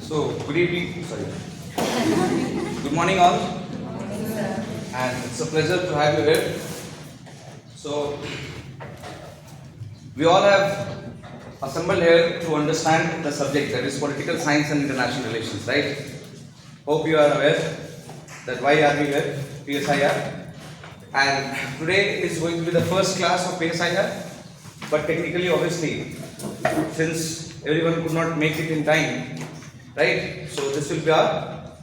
So, good evening, sorry. Good morning, all. And it's a pleasure to have you here. So, we all have assembled here to understand the subject, that is political science and international relations, right? Hope you are aware that why are we here, PSIR. And today is going to be the first class of PSIR. But technically, obviously, since everyone could not make it in time, right? So this will be our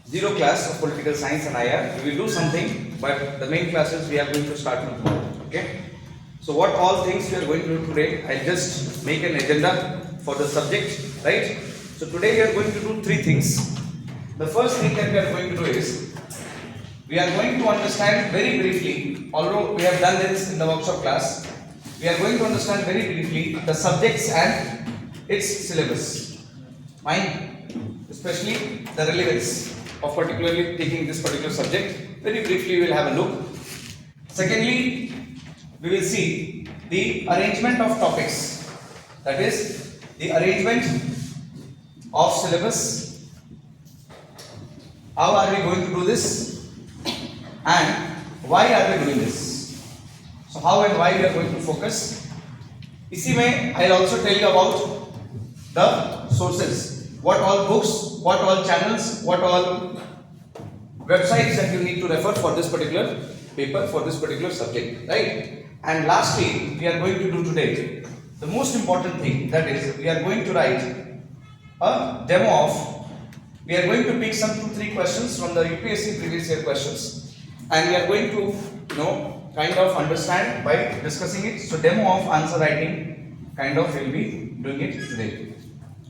zero class of political science and IR. We will do something, but the main classes we are going to start from tomorrow. Okay? So what all things we are going to do today, I'll just make an agenda for the subject, right? So today we are going to do three things. The first thing that we are going to do is, we are going to understand very briefly, although we have done this in the workshop class, we are going to understand very briefly the subjects and its syllabus. Fine? Especially the relevance of particularly taking this particular subject. Very briefly we will have a look. Secondly, we will see the arrangement of topics. That is, the arrangement of syllabus. How are we going to do this? And why are we doing this? So how and why we are going to focus. इसी में I'll also tell you about the sources. What all books, what all channels, what all websites that you need to refer for this particular paper, for this particular subject, right? And lastly, we are going to do today the most important thing, that is, we are going to write a demo of, we are going to pick some 2-3 questions from the UPSC previous year questions, and we are going to, kind of understand by discussing it. So demo of answer writing, kind of will be doing it today.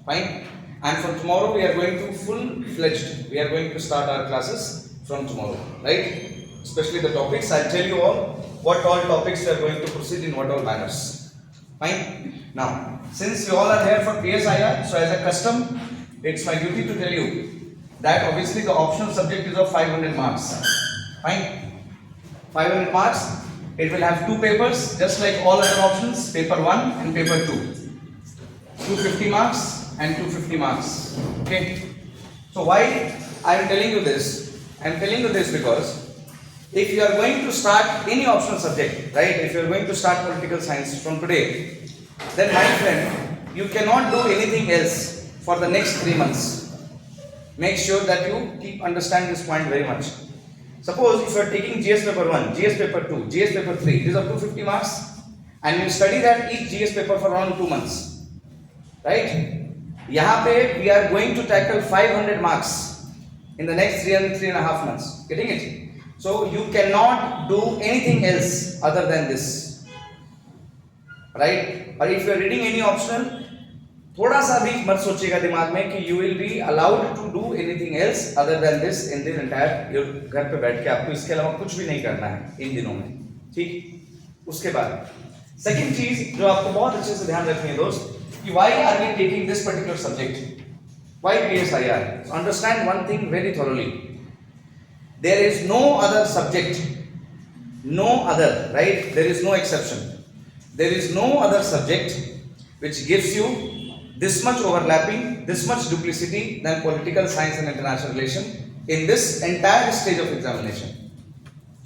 Fine? And from tomorrow we are going to full-fledged, we are going to start our classes from tomorrow, right? Especially the topics, I'll tell you all what all topics we are going to proceed in what all manners. Fine? Now, since you all are here for PSIR, so as a custom, it's my duty to tell you that obviously the optional subject is of 500 marks. Fine? 500 marks, it will have 2 papers, just like all other options, paper 1 and paper 2. 250 marks and 250 marks. Okay? So why I am telling you this? I am telling you this because if you are going to start any optional subject, right? If you are going to start political science from today, then my friend, you cannot do anything else for the next 3 months. Make sure that you keep understand this point very much. Suppose if you are taking GS paper 1, GS paper 2, GS paper 3, these are 250 marks, and you study that each GS paper for around 2 months, right? यहाँ पे we are going to tackle 500 marks in the next 3.5 months. Getting it? So you cannot do anything else other than this, right? Or if you are reading any optional, थोड़ा सा भी मत सोचिएगा दिमाग में कि you will be allowed to do anything else other than this in the entire your घर पे बैठ के आपको इसके अलावा कुछ भी नहीं करना है इन दिनों में, ठीक? उसके बाद सेकंड चीज जो आपको बहुत अच्छे से ध्यान रखनी है दोस्त, कि why are we taking this particular subject? Why PSIR? So understand one thing very thoroughly. There is no other subject, no other, right? There is no exception. There is no other subject which gives you this much overlapping, this much duplicity than political science and international relation in this entire stage of examination,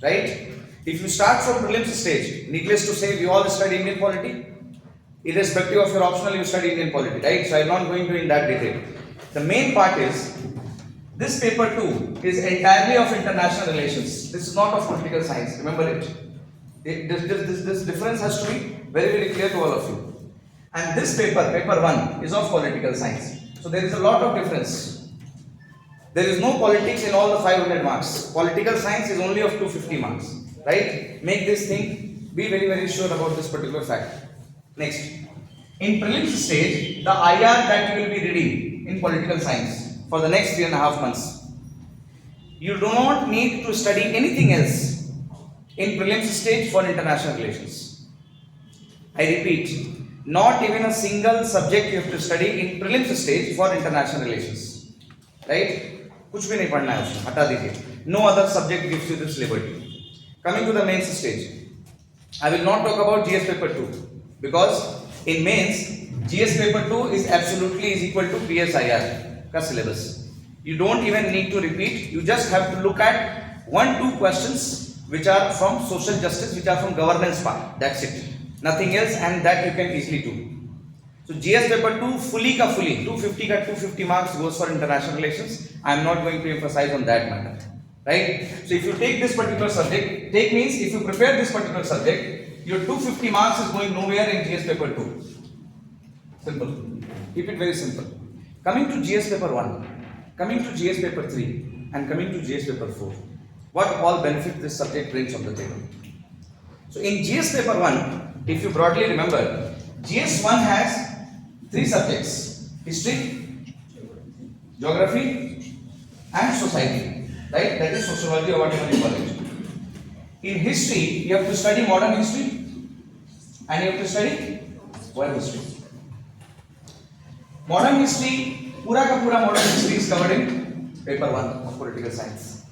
right? If you start from prelims stage, needless to say, we all study Indian polity. Irrespective of your optional, you study Indian polity, right? So I am not going to in that detail. The main part is, this paper 2 is entirely of international relations. This is not of political science. Remember it. This difference has to be very, very clear to all of you. And this paper, paper 1, is of political science. So there is a lot of difference. There is no politics in all the 500 marks. Political science is only of 250 marks, right? Make this thing, be very, very sure about this particular fact. Next, in prelims stage, the IR that you will be reading in political science for the next 3.5 months, you do not need to study anything else in prelims stage for international relations. I repeat, not even a single subject you have to study in prelims stage for international relations, right? कुछ भी नहीं पढ़ना है उसमें, हटा दीजिए. No other subject gives you this liberty. Coming to the mains stage, I will not talk about GS paper 2. Because in mains, GS paper 2 is absolutely is equal to PSIR का syllabus. You don't even need to repeat. You just have to look at 1-2 questions which are from social justice, which are from governance part. That's it. Nothing else, and that you can easily do. So GS paper 2 fully 250 marks goes for international relations. I am not going to emphasize on that matter. Right? So if you take this particular subject, take means if you prepare this particular subject, your 250 marks is going nowhere in GS paper 2. Simple. Keep it very simple. Coming to GS paper 1, coming to GS paper 3, and coming to GS paper 4, what all benefit this subject brings on the table? So in GS paper 1, if you broadly remember, GS 1 has 3 subjects: history, geography, and society. Right? That is sociology or whatever you call it. In history, you have to study modern history and you have to study world history. Modern history, pura ka pura modern history is covered in paper 1 of political science.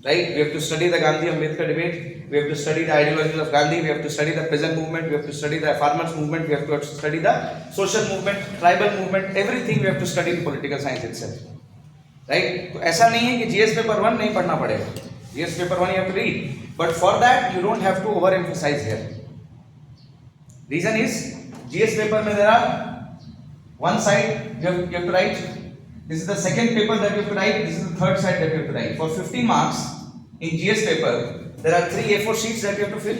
Right? We have to study the Gandhi-Ambedkar debate. We have to study the ideologies of Gandhi. We have to study the peasant movement. We have to study the farmers movement. We have to study the social movement, tribal movement. Everything we have to study in political science itself. Right? तो ऐसा नहीं है कि GS paper 1 नहीं पढ़ना पड़ेगा. GS paper 1 you have to read, but for that you don't have to overemphasize here. Reason is GS paper में there are one side you have to write. This is the second paper that you have to write. This is the third side that you have to write. For 15 marks in GS paper, there are 3 A4 sheets that you have to fill.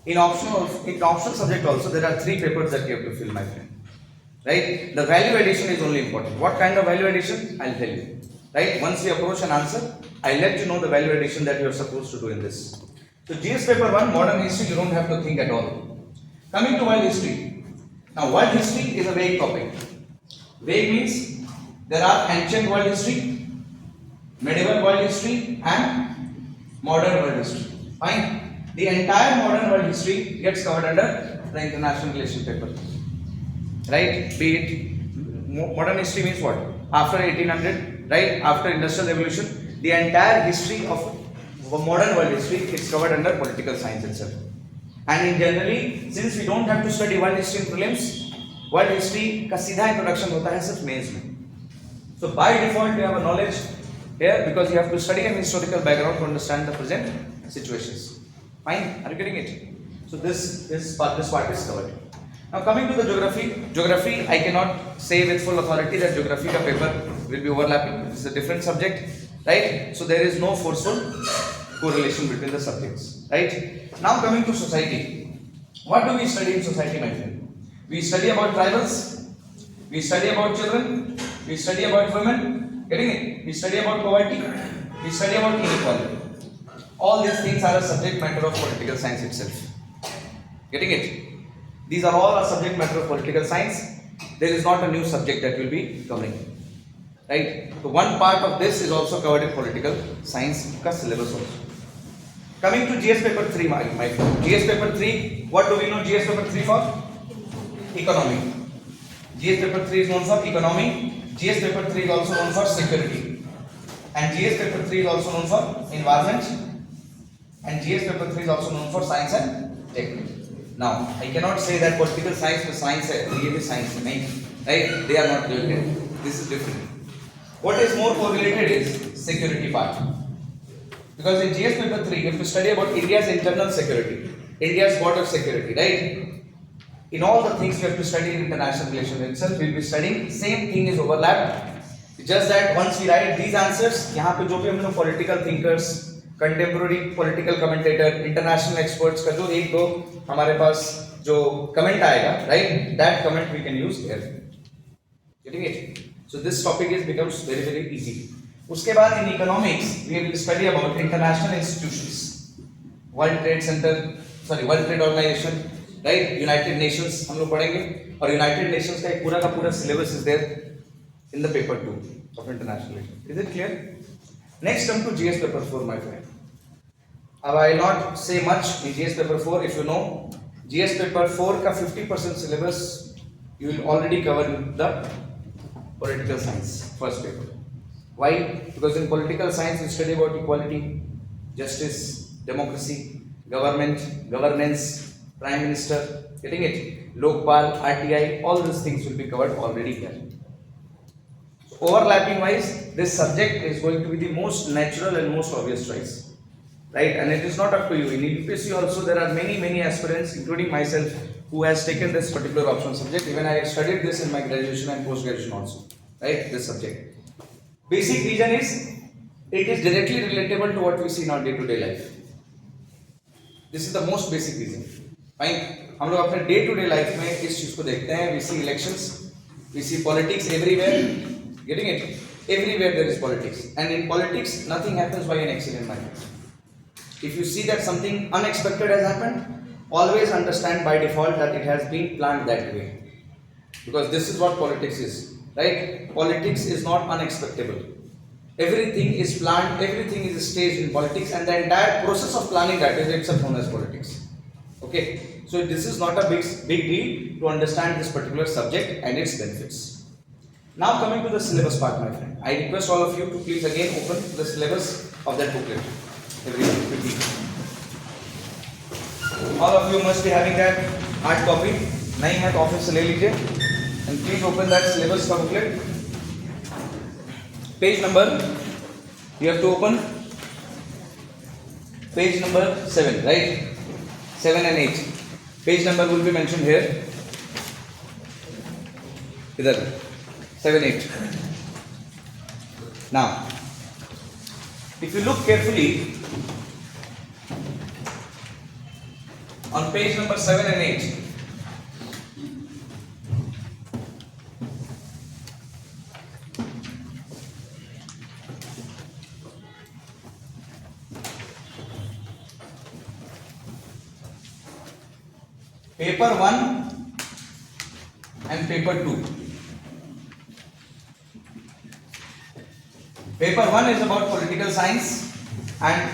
In optional subject also there are 3 papers that you have to fill, my friend. Right? The value addition is only important. What kind of value addition? I'll tell you. Right? Once we approach an answer, I'll let you know the value addition that you are supposed to do in this. So GS paper 1, modern history, you don't have to think at all. Coming to world history. Now world history is a vague topic. Vague means there are ancient world history, medieval world history, and modern world history. Fine. The entire modern world history gets covered under the international relation paper. Right? Be it modern history means what? After 1800, right? After industrial revolution, the entire history of modern world history is covered under political science itself. And in generally, since we don't have to study world history in prelims, world history का सीधा introduction होता है सिर्फ mains में. So by default you have a knowledge here because you have to study an historical background to understand the present situations. Fine? Are you getting it? So this part is covered. Now coming to the geography I cannot say with full authority that geography ka paper will be overlapping. This is a different subject, right? So there is no forceful correlation between the subjects, right? Now coming to society, what do we study in society, my friend? We study about tribals, we study about children, we study about women, getting it? We study about poverty, we study about inequality. All these things are a subject matter of political science itself, getting it? These are all a subject matter of political science. There is not a new subject that will be covering, right? So one part of this is also covered in political science ka syllabus also. Coming to GS paper 3, my friend. GS paper 3, what do we know GS paper 3 for? Economy. GS paper 3 is known for economy. GS paper 3 is also known for security. And GS paper 3 is also known for environment. And GS paper 3 is also known for science and technology. Now, I cannot say that political science is science, really science, right? They are not related. This is different. What is more correlated is security part. Because in GS paper 3, you have to study about India's internal security, India's border security, right? In all the things you have to study in international relations itself, we will be studying, same thing is overlapped. Just that once we write these answers, यहाँ पे जो भी हम लोग political thinkers, contemporary political commentator, international experts का जो एक दो हमारे पास जो comment आएगा, right? That comment we can use here. Getting it? So this topic becomes very easy. उसके बाद in economics we will study about international institutions, World Trade Organization, right? United Nations हम लोग पढ़ेंगे और United Nations का एक पूरा का पूरा syllabus is there in the paper 2 of international relations. Is it clear? Next come to GS paper 4, my friend. I will not say much in GS paper 4. If you know GS paper 4 का 50% syllabus you will already cover in the political science first paper. Why? Because in political science we study about equality, justice, democracy, government, governance, prime minister. Getting it? Lokpal, RTI, all these things will be covered already here. So overlapping wise, this subject is going to be the most natural and most obvious choice, right? And it is not up to you. In UPSC also there are many aspirants, including myself, who has taken this particular optional subject. Even I studied this in my graduation and post-graduation also, right? This subject. Basic reason is it is directly relatable to what we see in our day-to-day life. This is the most basic reason. Fine. हम लोग अपने day-to-day life में इस चीज को देखते हैं. We see elections, we see politics everywhere. Getting it? Everywhere there is politics, and in politics nothing happens by an accident, my friends. If you see that something unexpected has happened, always understand by default that it has been planned that way, because this is what politics is, right? Politics is not unexpectable. Everything is planned, everything is staged in politics, and the entire process of planning that is itself known as politics. Okay, so this is not a big deal to understand this particular subject and its benefits. Now coming to the syllabus part, my friend, I request all of you to please again open the syllabus of that booklet. Everyone, quickly. All of you must be having that hard copy. नहीं है तो office से ले लीजिए. And please open that syllabus का booklet. Page number, you have to open page number 7, right? 7 and 8. Page number will be mentioned here. इधर 7, 8. Now, if you look carefully on page number 7 and 8, paper 1 and paper 2. Paper 1 is about political science and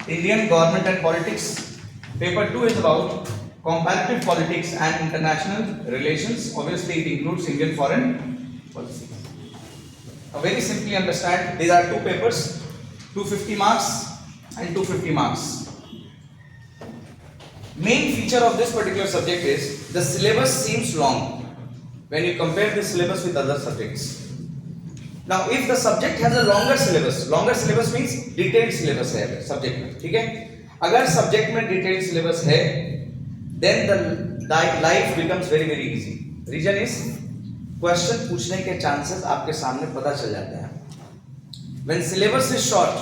Indian government and politics. Paper 2 is about comparative politics and international relations. Obviously it includes Indian foreign policy. Now very simply understand, these are two papers, 250 marks and 250 marks. Main feature of this particular subject is the syllabus seems long when you compare the syllabus with other subjects. Now if the subject has a longer syllabus means detailed syllabus है subject में, ठीक है? अगर subject में detailed syllabus है, then the life becomes very easy. Reason is question पूछने के chances आपके सामने पता चल जाते हैं. When syllabus is short,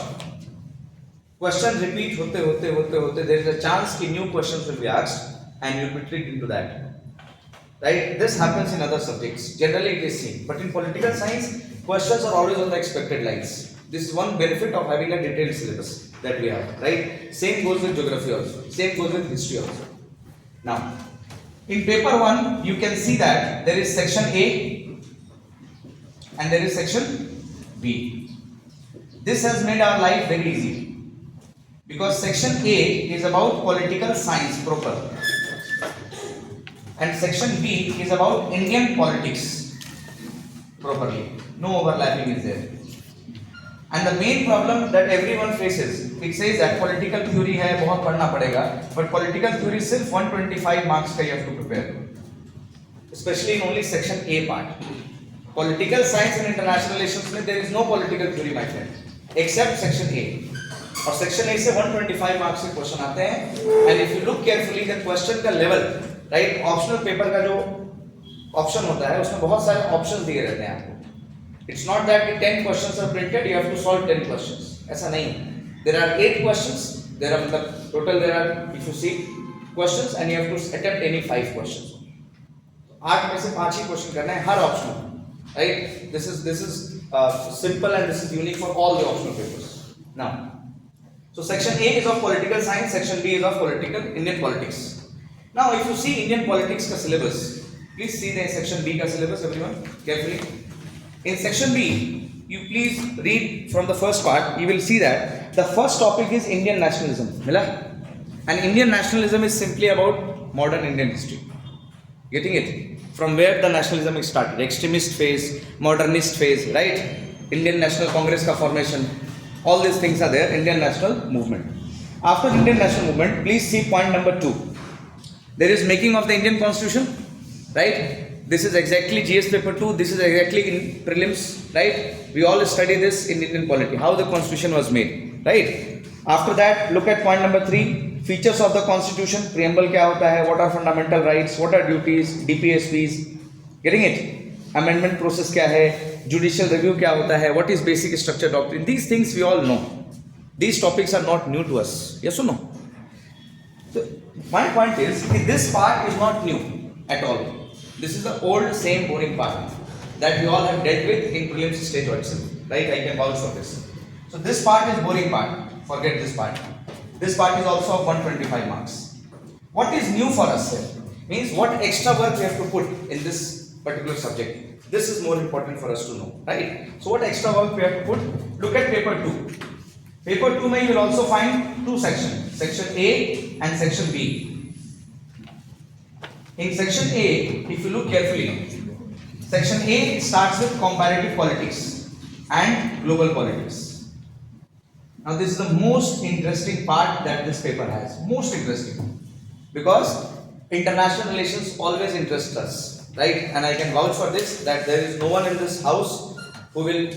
question repeat होते there is a chance कि new questions will be asked and you will be tricked into that, right? This happens in other subjects, generally it is seen, but in political science questions are always on the expected lines. This is one benefit of having a detailed syllabus that we have, right? Same goes with geography also, same goes with history also. Now in paper 1 you can see that there is section A and there is section B. This has made our life very easy, because section A is about political science proper and section B is about Indian politics properly. No overlapping is there. And the main problem that everyone faces, it says that political theory है, बहुत पढ़ना पड़ेगा, but political theory सिर्फ 125 marks का you have to prepare, especially in only section A part. Political science and international relations में there is no political theory, my friend, except section A. और section A से 125 marks के question आते हैं. And if you look carefully the question का level, right, optional paper का जो option होता है उसमें बहुत सारे ऑप्शंस दिए रहते हैं आपको. इट्स नॉट दैट कि 10 questions are printed you have to solve 10 questions, ऐसा नहीं है. There are 8 questions, there are मतलब total there are if you see questions and you have to attempt any 5 questions. 8 में से 5 ही क्वेश्चन करना है हर option, right. This is simple and this is unique for all the optional papers. Now so section A is of political science, section B is of political Indian politics. Now if you see Indian politics ka syllabus, please see the section B ka syllabus everyone carefully. In section B you please read from the first part, you will see that the first topic is Indian nationalism. Mila? And Indian nationalism is simply about modern Indian history. Getting it? From where the nationalism is started, extremist phase, modernist phase, right? Indian National Congress ka formation, all these things are there. Indian national movement. After Indian national movement, please see point number 2. There is making of the Indian Constitution, right? This is exactly GS paper 2. This is exactly in prelims, right? We all study this in Indian polity, how the Constitution was made, right? After that, look at point number 3. Features of the Constitution. Preamble क्या होता है? What are fundamental rights? What are duties? DPSPs. Getting it? Amendment process क्या है? Judicial review क्या होता है? What is basic structure doctrine? These things we all know. These topics are not new to us. Yes or no? So my point is, this part is not new at all. This is the old, same boring part that we all have dealt with in prelims stage itself, right? I can vouch for this. So this part is boring part. Forget this part. This part is also of 125 marks. What is new for us here? Means what extra work we have to put in this particular subject. This is more important for us to know, right? So what extra work we have to put? Look at paper 2. Paper 2 mein you will also find two sections, section A and section B. In section A, if you look carefully, section A starts with comparative politics and global politics. Now this is the most interesting part that this paper has, most interesting, because international relations always interest us, right? And I can vouch for this, that there is no one in this house who will,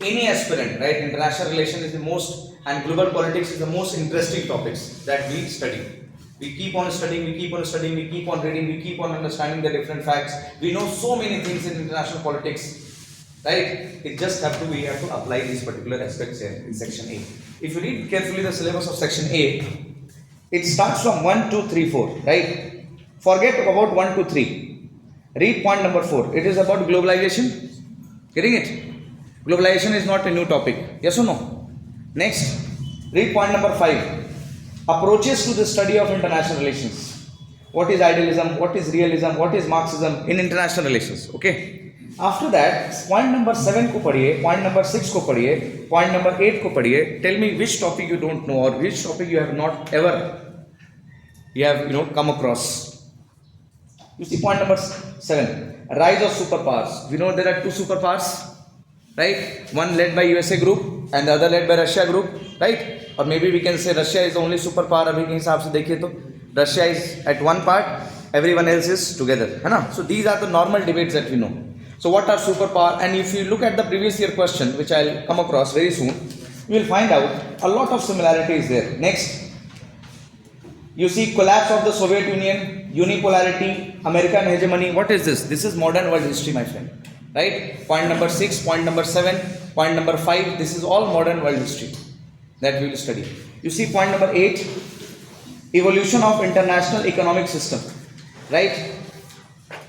any aspirant, right? International relation is the most, and global politics is the most interesting topics that we study. We keep on studying, we keep on studying, we keep on reading, we keep on understanding the different facts. We know so many things in international politics, right? We have to apply these particular aspects here in section A. If you read carefully the syllabus of section A, it starts from 1, 2, 3, 4, right? Forget about 1, 2, 3. Read point number 4. It is about globalization. Getting it? Globalization is not a new topic. Yes or no? Next, read point number 5. Approaches to the study of international relations. What is idealism? What is realism? What is Marxism in international relations? Okay. After that, point number 7 को पढ़िए, point number 6 को पढ़िए, point number 8 को पढ़िए. Tell me which topic you don't know or which topic you have not ever come across. You see point number 7, rise of superpowers. We know there are two superpowers, right? One led by USA group and the other led by Russia group, right? Or maybe we can say Russia is the only superpower. अभी के हिसाब से देखिए तो Russia is at one part, everyone else is together, है ना? So these are the normal debates that we know. So what are superpower? And if you look at the previous year question, which I'll come across very soon, you will find out a lot of similarities there. Next, you see collapse of the Soviet Union, unipolarity, American hegemony. What is this? This is modern world history, my friend. Right? Point number 6, point number 7, point number 5. This is all modern world history that we will study. You see point number 8, evolution of international economic system. Right?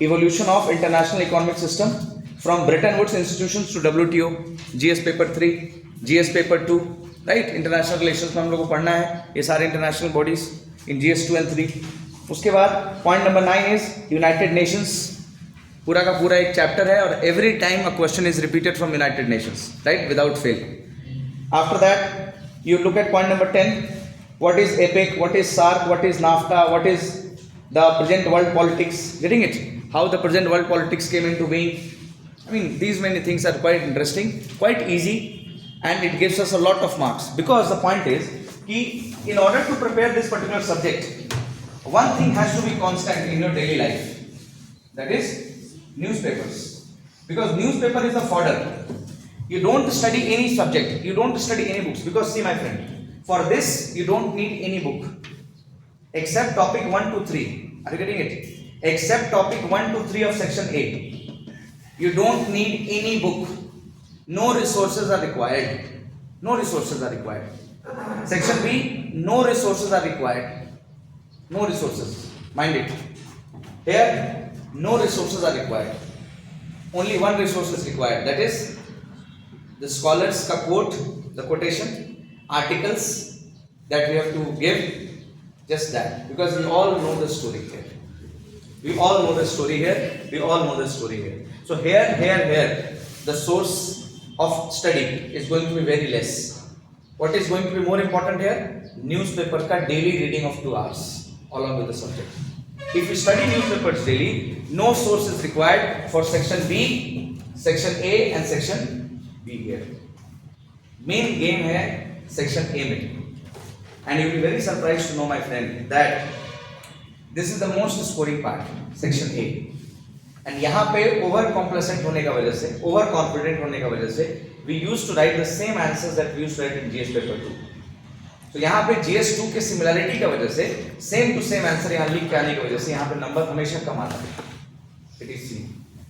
Evolution of international economic system from Bretton Woods institutions to WTO, GS paper 3, GS paper 2, right? International relations में हम लोगों को पढ़ना है ये सारे international bodies in GS 2 and 3. उसके बाद point number 9 is United Nations. पूरा का पूरा एक chapter है और every time a question is repeated from United Nations, right? Without fail. After that, you look at point number 10. What is APEC? What is SAARC? What is NAFTA? What is the present world politics? Getting it? How the present world politics came into being. I mean, these many things are quite interesting, quite easy, and it gives us a lot of marks. Because the point is, in order to prepare this particular subject, one thing has to be constant in your daily life. That is newspapers. Because newspaper is a fodder. You don't study any subject. You don't study any books. Because see my friend, for this you don't need any book. Except topic 1 to 3. Are you getting it? Except topic 1 to 3 of section A. You don't need any book. No resources are required. No resources are required. Section B, no resources are required. No resources. Mind it. Here, no resources are required. Only one resource is required. That is the scholars ka quote, the quotation, articles that we have to give. Just that. Because we all know the story here. We all know the story here. We all know the story here. So here, the source of study is going to be very less. What is going to be more important here? Newspaper ka daily reading of 2 hours along with the subject. If you study newspapers daily, no source is required for section B, section A and section B here. Main game hai section A mein. And you will be very surprised to know, my friend, that this is the most scoring part, section A. And यहाँ पे over complacent होने का वजह से, over confident होने का वजह से we use to write the same answers that we use to write in GS paper 2। तो यहाँ पे जीएस 2 के सिमिलरिटी का वजह से सेम टू सेम आंसर यहाँ लिख के आने की वजह से यहाँ पे नंबर हमेशा कम आता है। It is C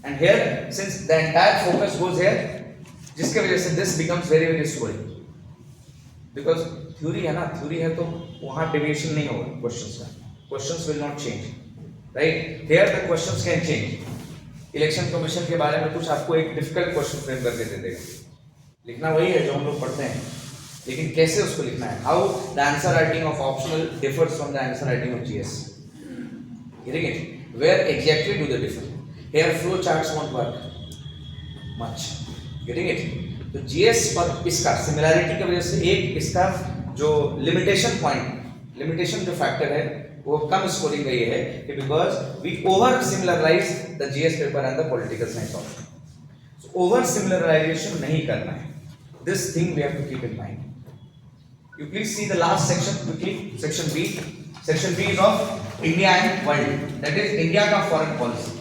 and here since the entire focus goes here, जिसके वजह से this becomes very very scoring, because theory है ना, थ्योरी है तो वहां डेविएशन नहीं होगा क्वेश्चंस का, questions will not change, right. Here the questions can change. Election commission के बारे में कुछ आपको एक डिफिकल्ट क्वेश्चन फ्रेम करके दे देगा, लिखना वही है जो हम लोग पढ़ते हैं, लेकिन कैसे उसको लिखना है, how the answer writing of optional differs from the answer writing of GS, getting it, where exactly do they differ, here flow charts won't work much, getting it। तो जीएस और इसका सिमिलरिटी की वजह से एक इसका जो लिमिटेशन पॉइंट, लिमिटेशन जो फैक्टर है वो कम स्कोरिंग का ये है कि because we over similarise the GS paper and the political science option. So over similarisation नहीं करना है, this thing we have to keep in mind. You please see the last section quickly, section B. Section B is of India and world, that is India का foreign policy।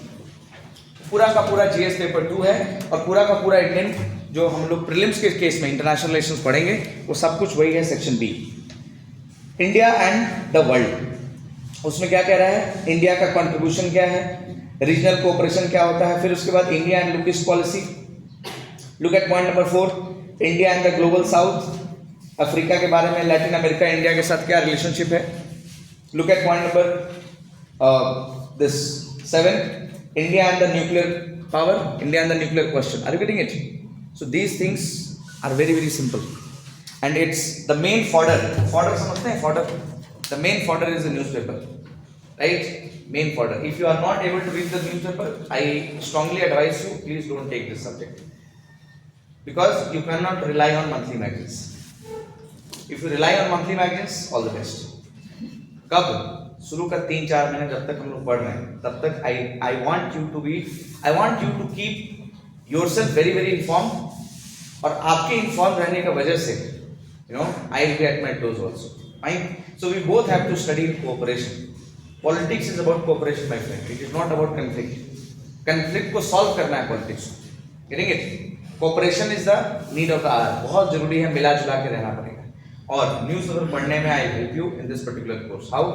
पूरा का पूरा GS paper 2 है और पूरा का पूरा Indian जो हम लोग प्रीलिम्स के केस में इंटरनेशनल रिलेशंस पढ़ेंगे वो सब कुछ वही है। Section B India and the world, उसमें क्या कह रहा है, इंडिया का कंट्रीब्यूशन क्या है, रीजनल कोऑपरेशन क्या होता है, फिर उसके बाद India and look east policy. Look at point number 4, India and the global south, Africa के बारे में, लैटिन अमेरिका इंडिया के साथ क्या रिलेशनशिप है। Look at point number this 7, India and the nuclear power, India and the nuclear question. Are you getting it? So these things are very very simple and it's the main fodder. Fodder समझते हैं? Fodder, the main fodder is the newspaper, right? Main fodder. If you are not able to read the newspaper, I strongly advise you, please don't take this subject because you cannot rely on monthly magazines. If you rely on monthly magazines, all the best. कब शुरू का 3-4 महीने जब तक हम लोग पढ़ रहे हैं तब तक I want you to keep yourself very very informed, और आपके informed रहने का वजह से I will be at my toes also. Fine. So we both have to study in cooperation. Politics is about cooperation, my friend. It is not about conflict. Conflict को solve करना है politics. Getting it? Cooperation is the need of the hour, बहुत जरूरी है, मिला जुला के रहना पड़ेगा। और न्यूज़पेपर पढ़ने में I help you in this particular course. How?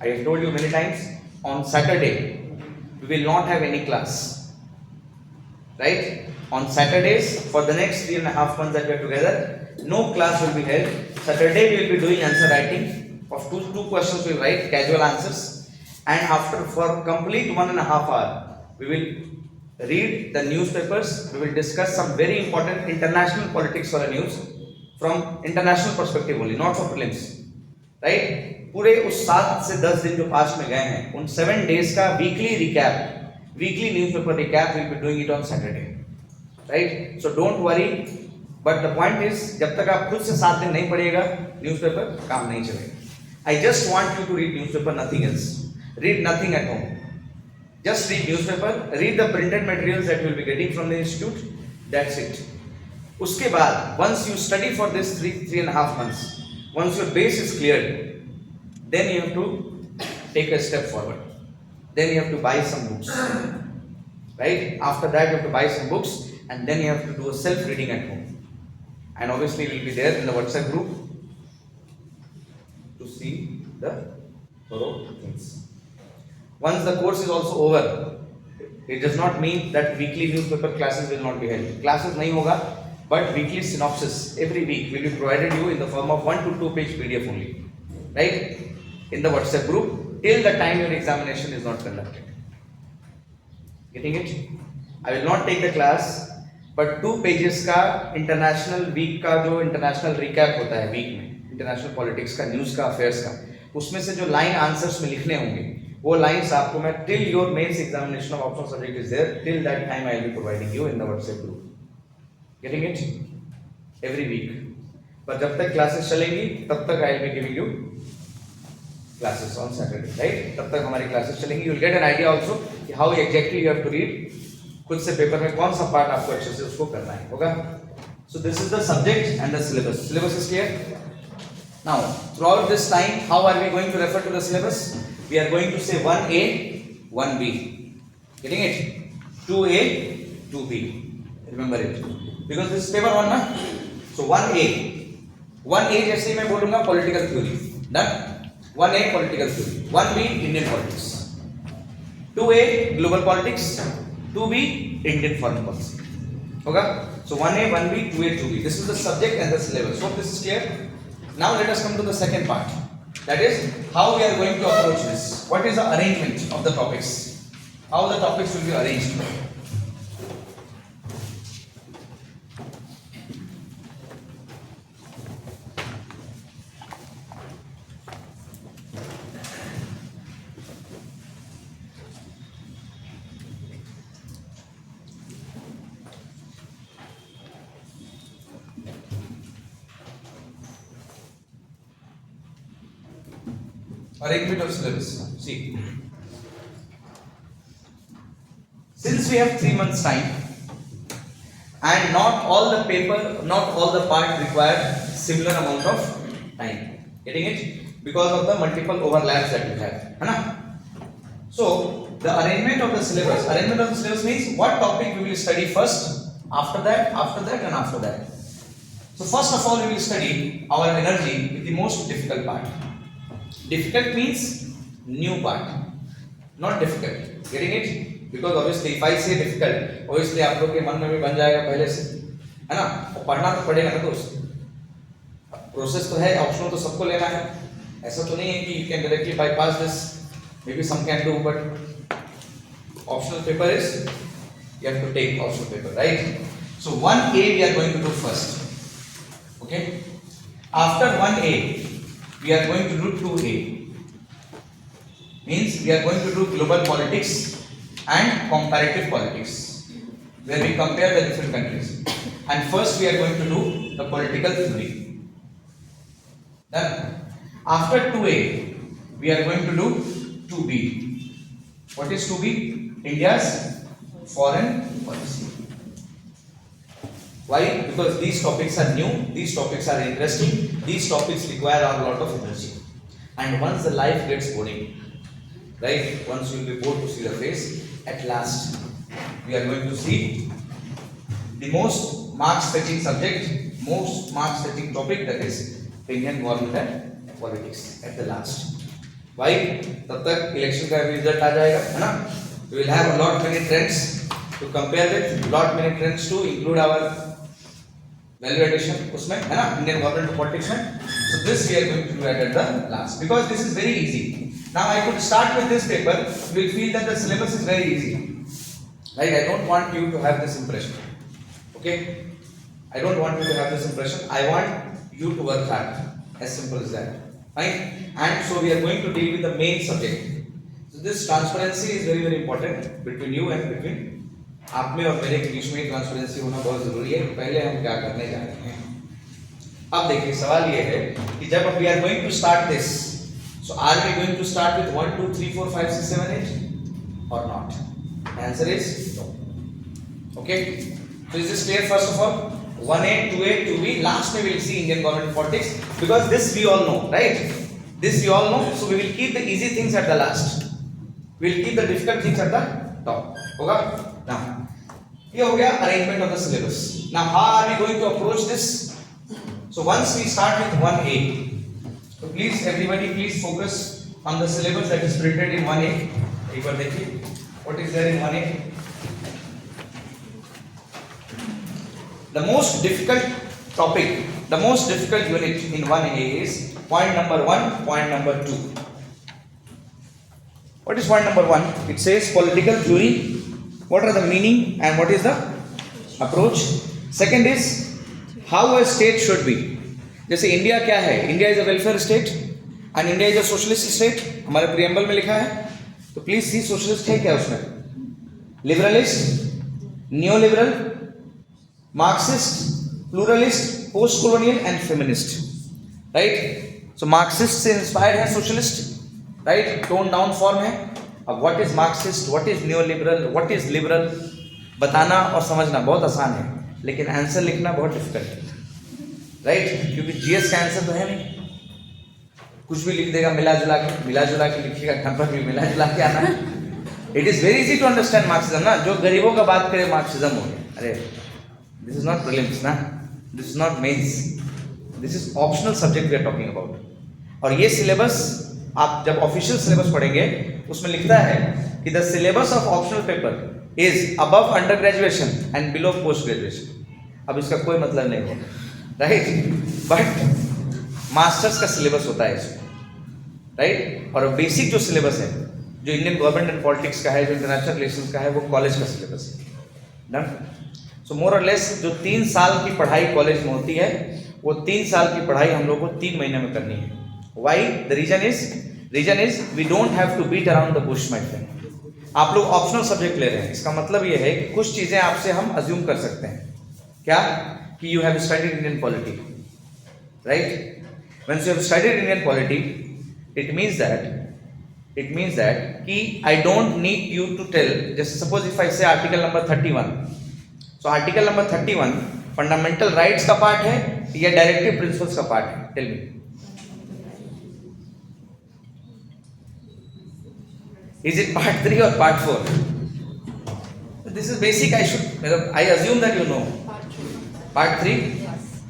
I have told you many times, on Saturday we will not have any class, right? On Saturdays for the next 3.5 months that we are together, no class will be held. Saturday we will be doing answer writing of two questions. We will write casual answers, and after for complete 1.5 hour we will read the newspapers. We will discuss some very important international politics for a news from international perspective only, not for prelims, right? पूरे उस 7 से 10 दिन जो पास में गए हैं उन 7 days का weekly recap, weekly newspaper recap will be doing it on Saturday, right? So don't worry, but the point is जब तक आप खुद से 7 दिन नहीं पढ़िएगा न्यूज़पेपर, काम नहीं चलेगा। I just want you to read newspaper, nothing else. Read nothing at home, just read newspaper, read the printed materials that you will be getting from the institute, that's it. उसके बाद once you study for this 3.5 months, once your base is cleared, then you have to take a step forward, then you have to buy some books, right? After that you have to buy some books and then you have to do a self reading at home, and obviously we will be there in the WhatsApp group to see the thorough things. Once the course is also over, it does not mean that weekly newspaper classes will not be held. Classes नहीं होगा, but weekly synopsis every week will be provided you in the form of 1 to 2 page PDF only, right? In the WhatsApp group till the time your examination is not conducted. Getting it? I will not take the class, but 2 pages का international week का जो international recap होता है week में, international politics का, news का, affairs का, उसमें से जो line answers में लिखने होंगे वो लाइंस आपको मैं till your mains examination of optional subject is there, till that time I will be providing you in the WhatsApp group. Getting it? Every week. पर जब तक क्लासेस चलेंगी तब तक I will be giving you classes on Saturday, right? तब तक हमारी classes चलेंगी। You will get an idea also कि how exactly you have to read, खुद से पेपर में कौन सा पार्ट आपको अच्छे से उसको करना है, होगा? So this is the subject and the syllabus. Syllabus is clear? Now, throughout this time, how are we going to refer to the syllabus? We are going to say 1A, 1B. Getting it? 2A, 2B. Remember it. Because this is paper 1 ना? So 1A. 1A जैसे ही मैं बोलूँगा political theory. Done? 1A political theory. 1B Indian politics. 2A global politics. 2B Indian foreign policy. होगा? So 1A, 1B, 2A, 2B. This is the subject and the syllabus. Hope this is clear. Now let us come to the second part. That is how we are going to approach this. What is the arrangement of the topics? How the topics will be arranged. Arrangement of syllabus. See, since we have 3 months time, and not all the paper, not all the part require similar amount of time. Getting it? Because of the multiple overlaps that we have. है ना? So the arrangement of the syllabus. Arrangement of the syllabus means what topic we will study first, after that, and after that. So first of all, we will study our energy with the most difficult part. Difficult means new part, not difficult. Getting it? Because obviously if I say difficult, obviously आप लोग के मन में भी बन जाएगा पहले से, है ना? और पढ़ना तो पड़ेगा ना दोस्त. प्रोसेस तो है, ऑप्शनल तो सबको लेना है. ऐसा तो नहीं है कि you can directly bypass this. Maybe some can do, but optional paper is you have to take optional paper, right? So 1A we are going to do first. Okay? After 1A we are going to do 2A. Means we are going to do global politics and comparative politics, where we compare the different countries. And first we are going to do the political theory. Then after 2A we are going to do 2B. What is 2B? India's foreign policy. Why? Because these topics are new, these topics are interesting, these topics require a lot of energy. And once the life gets boring, right? Once you will be bored to see the face, at last we are going to see the most marks-fetching subject, most marks-fetching topic, that is Indian government and politics at the last. Why? तब तक election का result आ जाएगा, है ना? We will have a lot many trends to compare with, lot many trends to include our value addition उसमें, है ना? Indian government politics में. So this we are going to do at the last, because this is very easy. Now I could start with this paper. You will feel that the syllabus is very easy. Right? I don't want you to have this impression. Okay? I don't want you to have this impression. I want you to work hard. As simple as that. Right? And so we are going to deal with the main subject. So this transparency is very very important between you and between आप में और मेरे के बीच में transparency होना बहुत जरूरी है. पहले हम क्या करने जा रहे हैं? अब देखिए, सवाल ये है कि जब we are going to start this, so are we going to start with 1 2 3 4 5 6 7 8 or not? The answer is no. Okay? So is this clear? First of all, 1A, 2A, 2B. Last we will see Indian government politics, because this we all know, right? This we all know. So we will keep the easy things at the last. We will keep the difficult things at the top. होगा? Now, ये हो गया arrangement of the syllabus. Now, how are we going to approach this? So once we start with 1A, so please everybody please focus on the syllabus that is printed in 1A. एक बार देखिए, what is there in 1A? The most difficult topic, the most difficult unit in 1A is point number 1, point number 2. What is point number 1? It says political theory. What are the meaning and what is the approach? Second is how a state should be. जैसे India क्या है? India is a welfare state and India is a socialist state. हमारे preamble में लिखा है. तो please see socialist है क्या उसमें? Liberalist, neo liberal, Marxist, pluralist, post colonial and feminist. Right? So Marxist से इंस्पायर्ड है socialist. Right? Tone down form है. अब what is Marxist, what is neo liberal, what is liberal बताना और समझना बहुत आसान है, लेकिन आंसर लिखना बहुत डिफिकल्ट है. राइट? क्योंकि जीएस का आंसर तो है नहीं. कुछ भी लिख देगा मिला जुला के लिखिएगा, यहाँ पर भी मिला जुला के आना है। It is very easy to understand Marxism ना। जो गरीबों का बात करे मार्क्सिज्म हो गया, अरे दिस इज नॉट प्रीलिम्स ना, this is not mains, this is optional subject we are talking about. और ये सिलेबस आप जब ऑफिशियल सिलेबस पढ़ेंगे उसमें लिखता है कि the syllabus of optional paper is above under graduation and below post graduation. अब इसका कोई मतलब नहीं होगा, राइट, बट मास्टर्स का सिलेबस होता है इसमें, राइट। और बेसिक जो सिलेबस है, जो इंडियन गवर्नमेंट एंड पॉलिटिक्स का है, जो इंटरनेशनल रिलेशंस का है, वो कॉलेज का सिलेबस है। डन। सो मोर और लेस जो 3 साल की पढ़ाई कॉलेज में होती है, वो 3 साल की पढ़ाई हम लोग को 3 महीने में करनी है। Why? The reason is we don't have to beat around the bush my friend. आप लोग ऑप्शनल सब्जेक्ट ले रहे हैं, इसका मतलब ये है कि कुछ चीजें आपसे हम अज्यूम कर सकते हैं। क्या? कि you have studied Indian polity, right. When you have studied Indian polity, it means that कि I don't need you to tell, जैसे suppose if I say article number 31, so article number 31 fundamental rights का part है या directive principles का part है? Tell me. Is it part 3 or part 4? This is basic. I assume that you know. Part 3?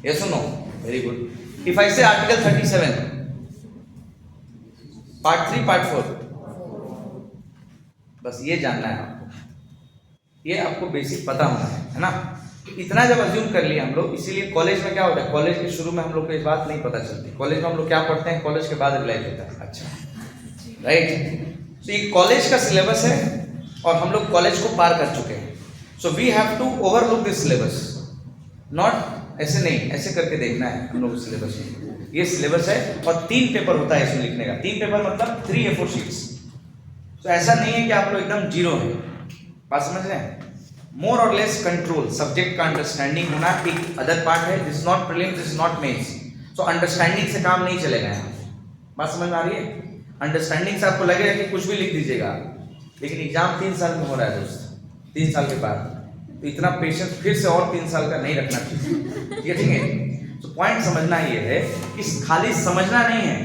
Yes or no? Very good. If I say Article 37, part 3, part 4. बस ये जानना है आपको, ये आपको बेसिक पता होना है ना। इतना जब अज्यूम कर लिया हम लोग, इसीलिए कॉलेज में क्या होता है, कॉलेज के शुरू में हम लोग को इस बात नहीं पता चलती। कॉलेज में हम लोग क्या पढ़ते हैं, कॉलेज के बाद रियलाइज होता है, अच्छा, राइट। तो ये कॉलेज का सिलेबस है और हम लोग कॉलेज को पार कर चुके हैं। So we have to overlook this syllabus, not ऐसे नहीं, ऐसे करके देखना है हम लोग सिलेबस में। ये सिलेबस है और 3 पेपर होता है इसमें लिखने का। 3 पेपर मतलब 3 A4 शीट्स। तो ऐसा नहीं है कि आप लोग एकदम जीरो है, बात समझ रहे हैं। मोर और लेस कंट्रोल, सब्जेक्ट का अंडरस्टैंडिंग होना एक अदर पार्ट है। This not prelims, this not mains. So understanding से काम नहीं चलेगा यहाँ, बात समझ में आ रही है। अंडरस्टैंडिंग से आपको लगेगा कि कुछ भी लिख दीजिएगा, लेकिन एग्जाम 3 साल में हो रहा है दोस्त, 3 साल के बाद। तो इतना पेशेंस फिर से और 3 साल का नहीं रखना चाहिए, ठीक है। तो पॉइंट समझना ये है कि खाली समझना नहीं है,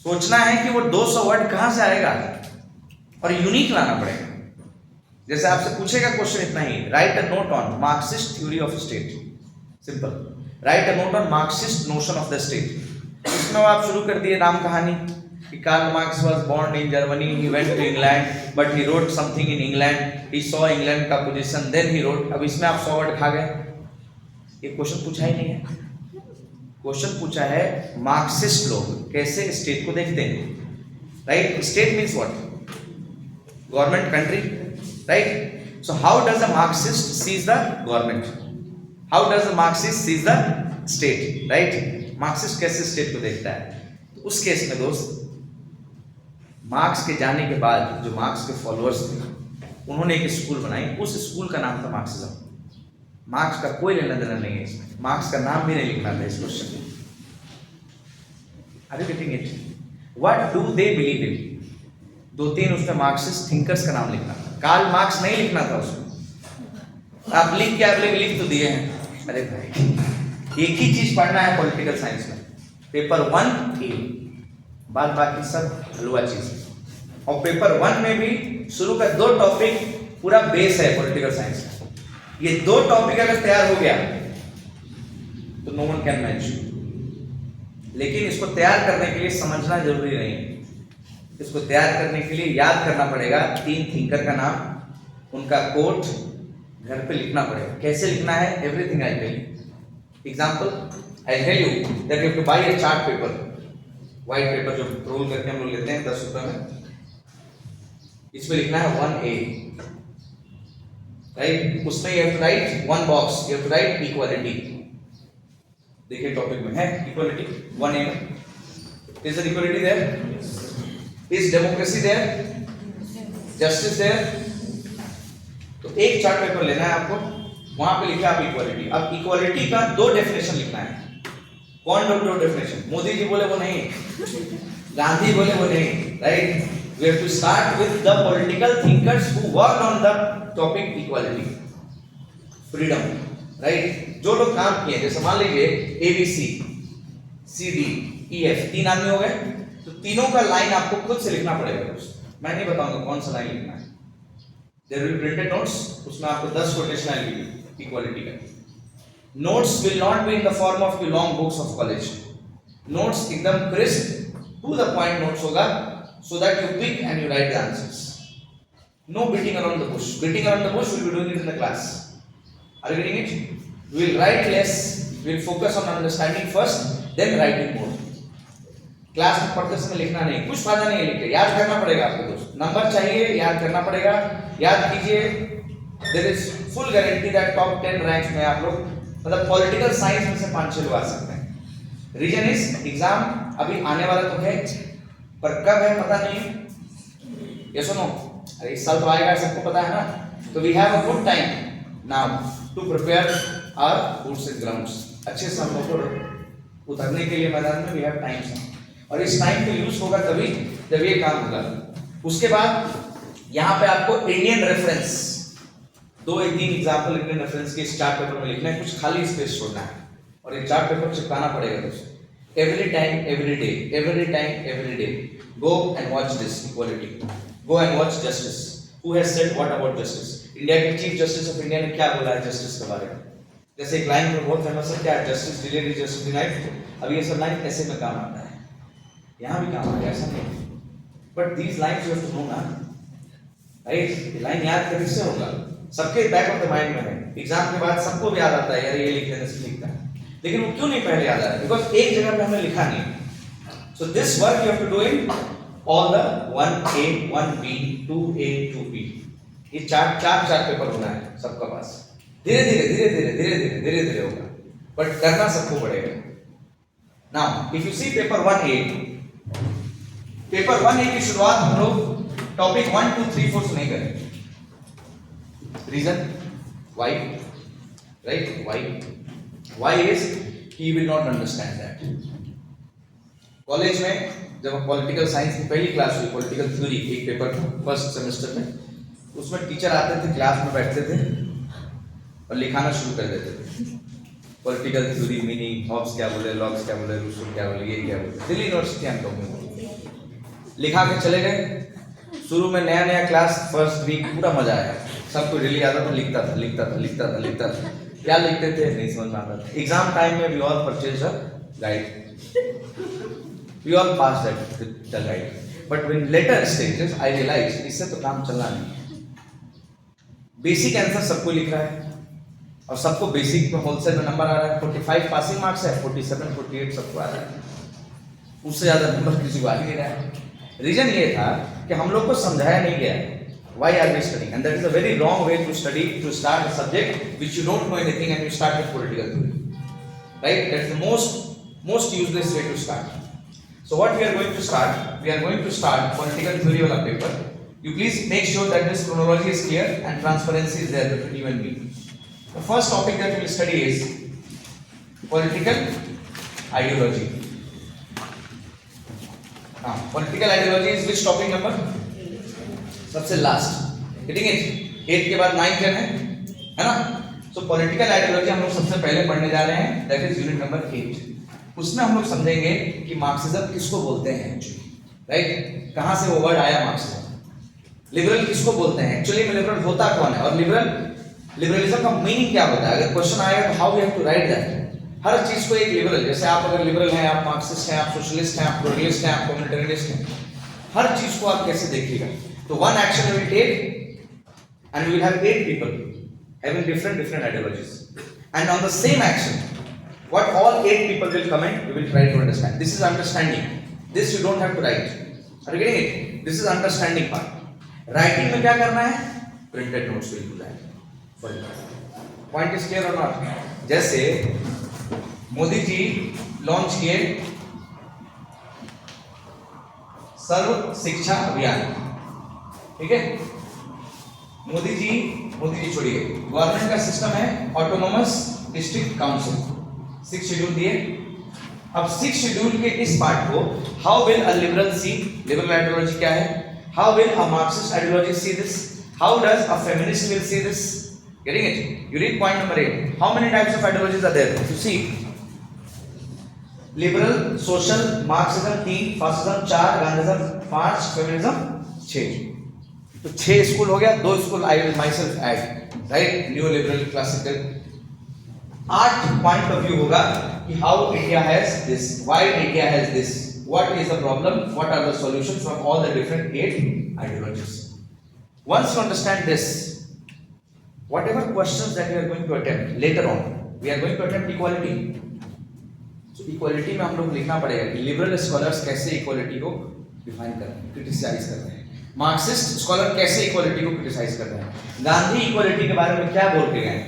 सोचना है कि वो 200 वर्ड कहां से आएगा और यूनिक लाना पड़ेगा। जैसे आपसे पूछेगा क्वेश्चन इतना ही, write a note on Marxist theory of state, simple, write a note on Marxist notion of the state. इसमें आप शुरू कर दिए नाम कहानी कि Karl Marx was born in Germany, he went to England but he wrote something in England, he saw England का position, then he wrote. अब इसमें आप 100 वर्ड खा गए। ये क्वेश्चन पूछा ही नहीं है। क्वेश्चन पूछा है मार्क्सिस्ट लोग कैसे स्टेट को देखते हैं, right. State means what? Government, country, right. So how does the Marxist sees the government, how does the Marxist sees the state, right. Marxist कैसे स्टेट को देखता है? तो उस केस में दोस्त, मार्क्स के जाने के बाद जो मार्क्स के फॉलोअर्स थे, उन्होंने एक स्कूल बनाई, उस स्कूल का नाम था मार्क्सिज्म। मार्क्स का कोई लेना देना नहीं है इसमें, मार्क्स का नाम भी नहीं लिखना था इस क्वेश्चन में। Are you getting it? What do they believe in? 2-3 उसमें मार्क्सिस्ट थिंकर्स का नाम लिखना था, कार्ल मार्क्स नहीं लिखना था उसमें। आप लिख के अगले लिख तो दिए हैं। अरे भाई, एक ही चीज पढ़ना है पॉलिटिकल साइंस में, पेपर 1 A, बाद बाकी सब हलवा चीज। और पेपर 1 में भी शुरू का 2 टॉपिक पूरा बेस है पॉलिटिकल साइंस का। ये 2 टॉपिक अगर तैयार हो गया तो नो वन कैन मैच। लेकिन इसको तैयार करने के लिए समझना जरूरी नहीं है, इसको तैयार करने के लिए याद करना पड़ेगा 3 थिंकर का नाम, उनका कोट घर पे लिखना पड़ेगा। कैसे लिखना है? Everything I tell you. Example, I tell you that you have to buy a chart paper, white paper जो रोल करके हम लोग लेते हैं 10 रुपए में। इसमें लिखना है 1A, राइट। उसमें you have to write 1 box, you have to write equality। देखिए टॉपिक में है equality 1A में। Is there equality there? Is democracy there? Justice there? तो एक चार्ट पेपर लेना है आपको, वहां पे लिखा आप इक्वालिटी। अब इक्वालिटी का 2 डेफिनेशन लिखना है। कौन 2 डेफिनेशन? मोदी जी बोले वो नहीं, गांधी बोले वो नहीं, right. We have to start with the political thinkers who worked on the topic equality, freedom, right. जो लोग काम किए, जैसे मान लीजिए ABC, CD, ई एफ, 3 आदमी हो गए, तो तीनों का लाइन आपको खुद से लिखना पड़ेगा दोस्त, मैं नहीं बताऊंगा कौन सा लाइन लिखना है। देयर विल प्रिंटेड नोट्स, उसमें आपको 10 कोटेशन आएगी इक्वालिटी का। Notes will not be in the form of long books of college, notes एकदम crisp to the point notes होगा, so that you pick and you write the answers. No beating around the bush. Beating around the bush we'll be doing it in the class. Are you getting it? We will write less, we will focus on understanding first, then writing more. Class में पढ़ते समय लिखना नहीं, कुछ फायदा नहीं है लिख के, याद करना पड़ेगा आपको दोस्त, नंबर चाहिए, याद करना पड़ेगा, याद कीजिए। There is full guarantee that top 10 ranks में आप लोग मतलब पॉलिटिकल साइंस में से 5-6 लोग आ सकते हैं। रीजन इज एग्जाम अभी आने वाला तो है, पर कब है पता नहीं। ये सुनो, अरे इस साल तो आएगा, सबको पता है ना, तो we have a good time now to prepare our boots and grounds. अच्छे से हम लोग को उतरने के लिए मैदान में वी हैव टाइम से, और इस टाइम को यूज होगा तभी जब ये काम होगा। उसके बाद यहाँ पे आपको Indian reference 2-3 example Indian reference के इस चार्ट पेपर में लिखना है, कुछ खाली स्पेस छोड़ना है, और ये चार्ट पेपर चिपकाना पड़ेगा दोस्तों। Every time, every day, every time, every day. Go and watch this equality. Go and watch justice. Who has said what about justice? India के चीफ जस्टिस ऑफ इंडिया ने क्या बोला है जस्टिस के बारे में? जैसे एक लाइन में बहुत फेमस है, क्या जस्टिस डिलेड जस्टिस डिनाइड। अब ये सब लाइन ऐसे में काम आता है, यहाँ भी काम आता है, ऐसा नहीं। But these lines you have to know ना, राइट? लाइन याद करने से होगा, सबके बैक ऑफ द माइंड में है। एग्जाम के बाद सबको भी याद आता है, यार ये लिख देने से लिखता है, लेकिन वो क्यों नहीं पहले याद आ रहा है? बिकॉज एक जगह पे हमने लिखा नहीं। So this work you have to do in all the 1A 1B 2A 2B। ये चार पेपर होना है सबका पास, धीरे धीरे होगा, बट करना सबको पड़ेगा। Now if you see paper 1A की शुरुआत हम लोग टॉपिक 1 2 3 4 से नहीं करेंगे। Reason why, right? Why is he will not understand that. College में जब पॉलिटिकल साइंस की पहली क्लास हुई, पॉलिटिकल थ्योरी एक पेपर था फर्स्ट सेमेस्टर में, उसमें टीचर आते थे, क्लास में बैठते थे और लिखाना शुरू कर देते थे। पॉलिटिकल थ्योरी मीनिंग, हॉब्स क्या बोले, लॉक्स क्या बोले, रूसो क्या बोले, ये क्या बोले, दिल्ली यूनिवर्सिटी हम लोग लिखा के चले गए। शुरू में नया क्लास फर्स्ट वीक पूरा मजा आया, सबको डेली आता था, लिखता था। क्या लिखते थे नहीं समझ में आता था। एग्जाम टाइम में we all purchase a guide, we all pass the guide, but when later stages I realise इससे तो काम चलना नहीं। बेसिक आंसर सबको लिख रहा है, और सबको बेसिक में होलसेल में नंबर आ रहा है, 45 पासिंग मार्क्स है, 47 48 सबको आ रहा है, उससे ज्यादा नंबर किसी को आ ही नहीं रहा है। रीजन ये था कि हम लोग को समझाया नहीं गया why are we studying, and that is a very wrong way to study, to start a subject which you don't know anything and you start with political theory, right? That's the most useless way to start. So what we are going to start political theory wala paper. You please make sure that this chronology is clear and transparency is there between you and me. The first topic that we will study is political ideology. Now political ideology is which topic number? सबसे last, getting it? 8 के बाद 9 10 है ना? सो political ideology हम लोग सबसे पहले पढ़ने जा रहे हैं, दैट इज यूनिट नंबर 8। उसमें हम लोग समझेंगे कि मार्क्सिज्म किसको बोलते हैं एक्चुअली, राइट? कहाँ से वो वर्ड आया मार्क्सिज्म। लिबरल किसको बोलते हैं एक्चुअली में, लिबरल होता कौन है, और लिबरलिज्म का मीनिंग क्या होता है? अगर क्वेश्चन आएगा तो how we have to write that. हर चीज को एक लिबरल, जैसे आप अगर लिबरल हैं, आप मार्क्सिस्ट हैं, आप सोशलिस्ट हैं, आप प्लुरलिस्ट हैं, आप कम्युनिटेरियनिस्ट हैं, हर चीज को आप कैसे देखिएगा? तो one action we will take, and we will have 8 people having different ideologies, and on the same action, what all 8 people will comment, we will try to understand. This is understanding. This you don't have to write. Are you getting it? This is understanding part. Writing में क्या करना है? Printed notes will do that. Point is clear or not? जैसे Modi ji launch किए सर्व शिक्षा अभियान, ठीक है? मोदी जी छोड़िए, गवर्नमेंट का सिस्टम है ऑटोनोमस डिस्ट्रिक्ट काउंसिल, 6 शेड्यूल दिए। अब 6 शेड्यूल के इस पार्ट को how will a liberal see, liberal ideology क्या है, how will a Marxist ideology see this, how does a feminist will see this, getting it? You read point number 8. How many types of ideologies are there? If you see, liberal, social, Marxism 3, fascism 4, Gandhism 5, feminism 6। तो 6 school हो गया, 2 school I will myself add, right, new liberal, classical. 8 point of view होगा कि how India has this, why India has this, what is the problem, what are the solutions from all the different 8 ideologies. Once you understand this, whatever questions that we are going to attempt later on, we are going to attempt equality. So equality में हम लोग लिखना पड़ेगा कि liberal scholars कैसे equality को define कर रहे हैं, criticize कर रहे हैं, मार्क्सिस्ट स्कॉलर कैसे इक्वालिटी को क्रिटिसाइज कर रहे हैं, गांधी इक्वालिटी के बारे में क्या बोल के गए।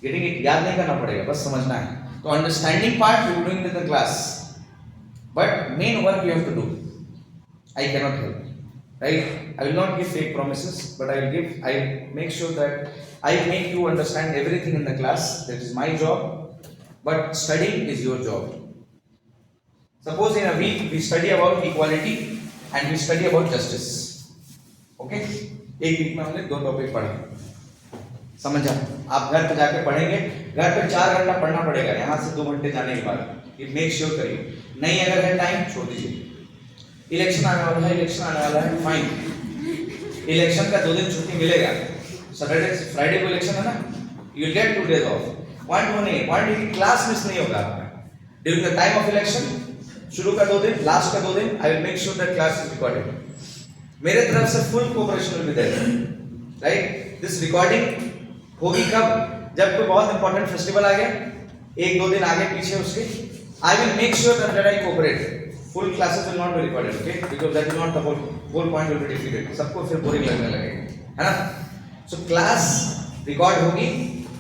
गेटिंग इट, याद नहीं करना पड़ेगा, बस समझना है। तो understanding part you doing in the class, but main work you have to do. I cannot help, right? I will not give fake promises, but I make sure that I make you understand everything in the class. That is my job, but studying is your job. Suppose in a week we study about equality and we study about justice. Okay? एक week में हमने 2 topic पढ़े, समझा? आप घर पे जाके पढ़ेंगे, घर पे 4 घंटा पढ़ना पड़ेगा, यहाँ से 2 घंटे जाने के बाद। ये मेक श्योर करिए, नहीं अगर है टाइम छोड़ दीजिए। इलेक्शन आने वाला है, इलेक्शन आने वाला है, फाइन, इलेक्शन का 2 दिन छुट्टी मिलेगा, सैटरडे फ्राइडे को इलेक्शन है ना, you will get 2 days off. Point होने, पॉइंट की क्लास मिस नहीं होगा आपका during the time of election. शुरू का 2 दिन, लास्ट का 2 दिन, I will make sure that class is recorded. मेरे तरफ से full cooperation will be there, right? This recording होगी कब? जब कोई बहुत इंपॉर्टेंट फेस्टिवल आ गया, 1-2 दिन आगे पीछे उसके, आई will make sure that I cooperate. Full classes will not be recorded, okay? Because that is not the whole point will be defeated. सबको फिर बोरिंग लगने लगेगा, है ना? So class record होगी,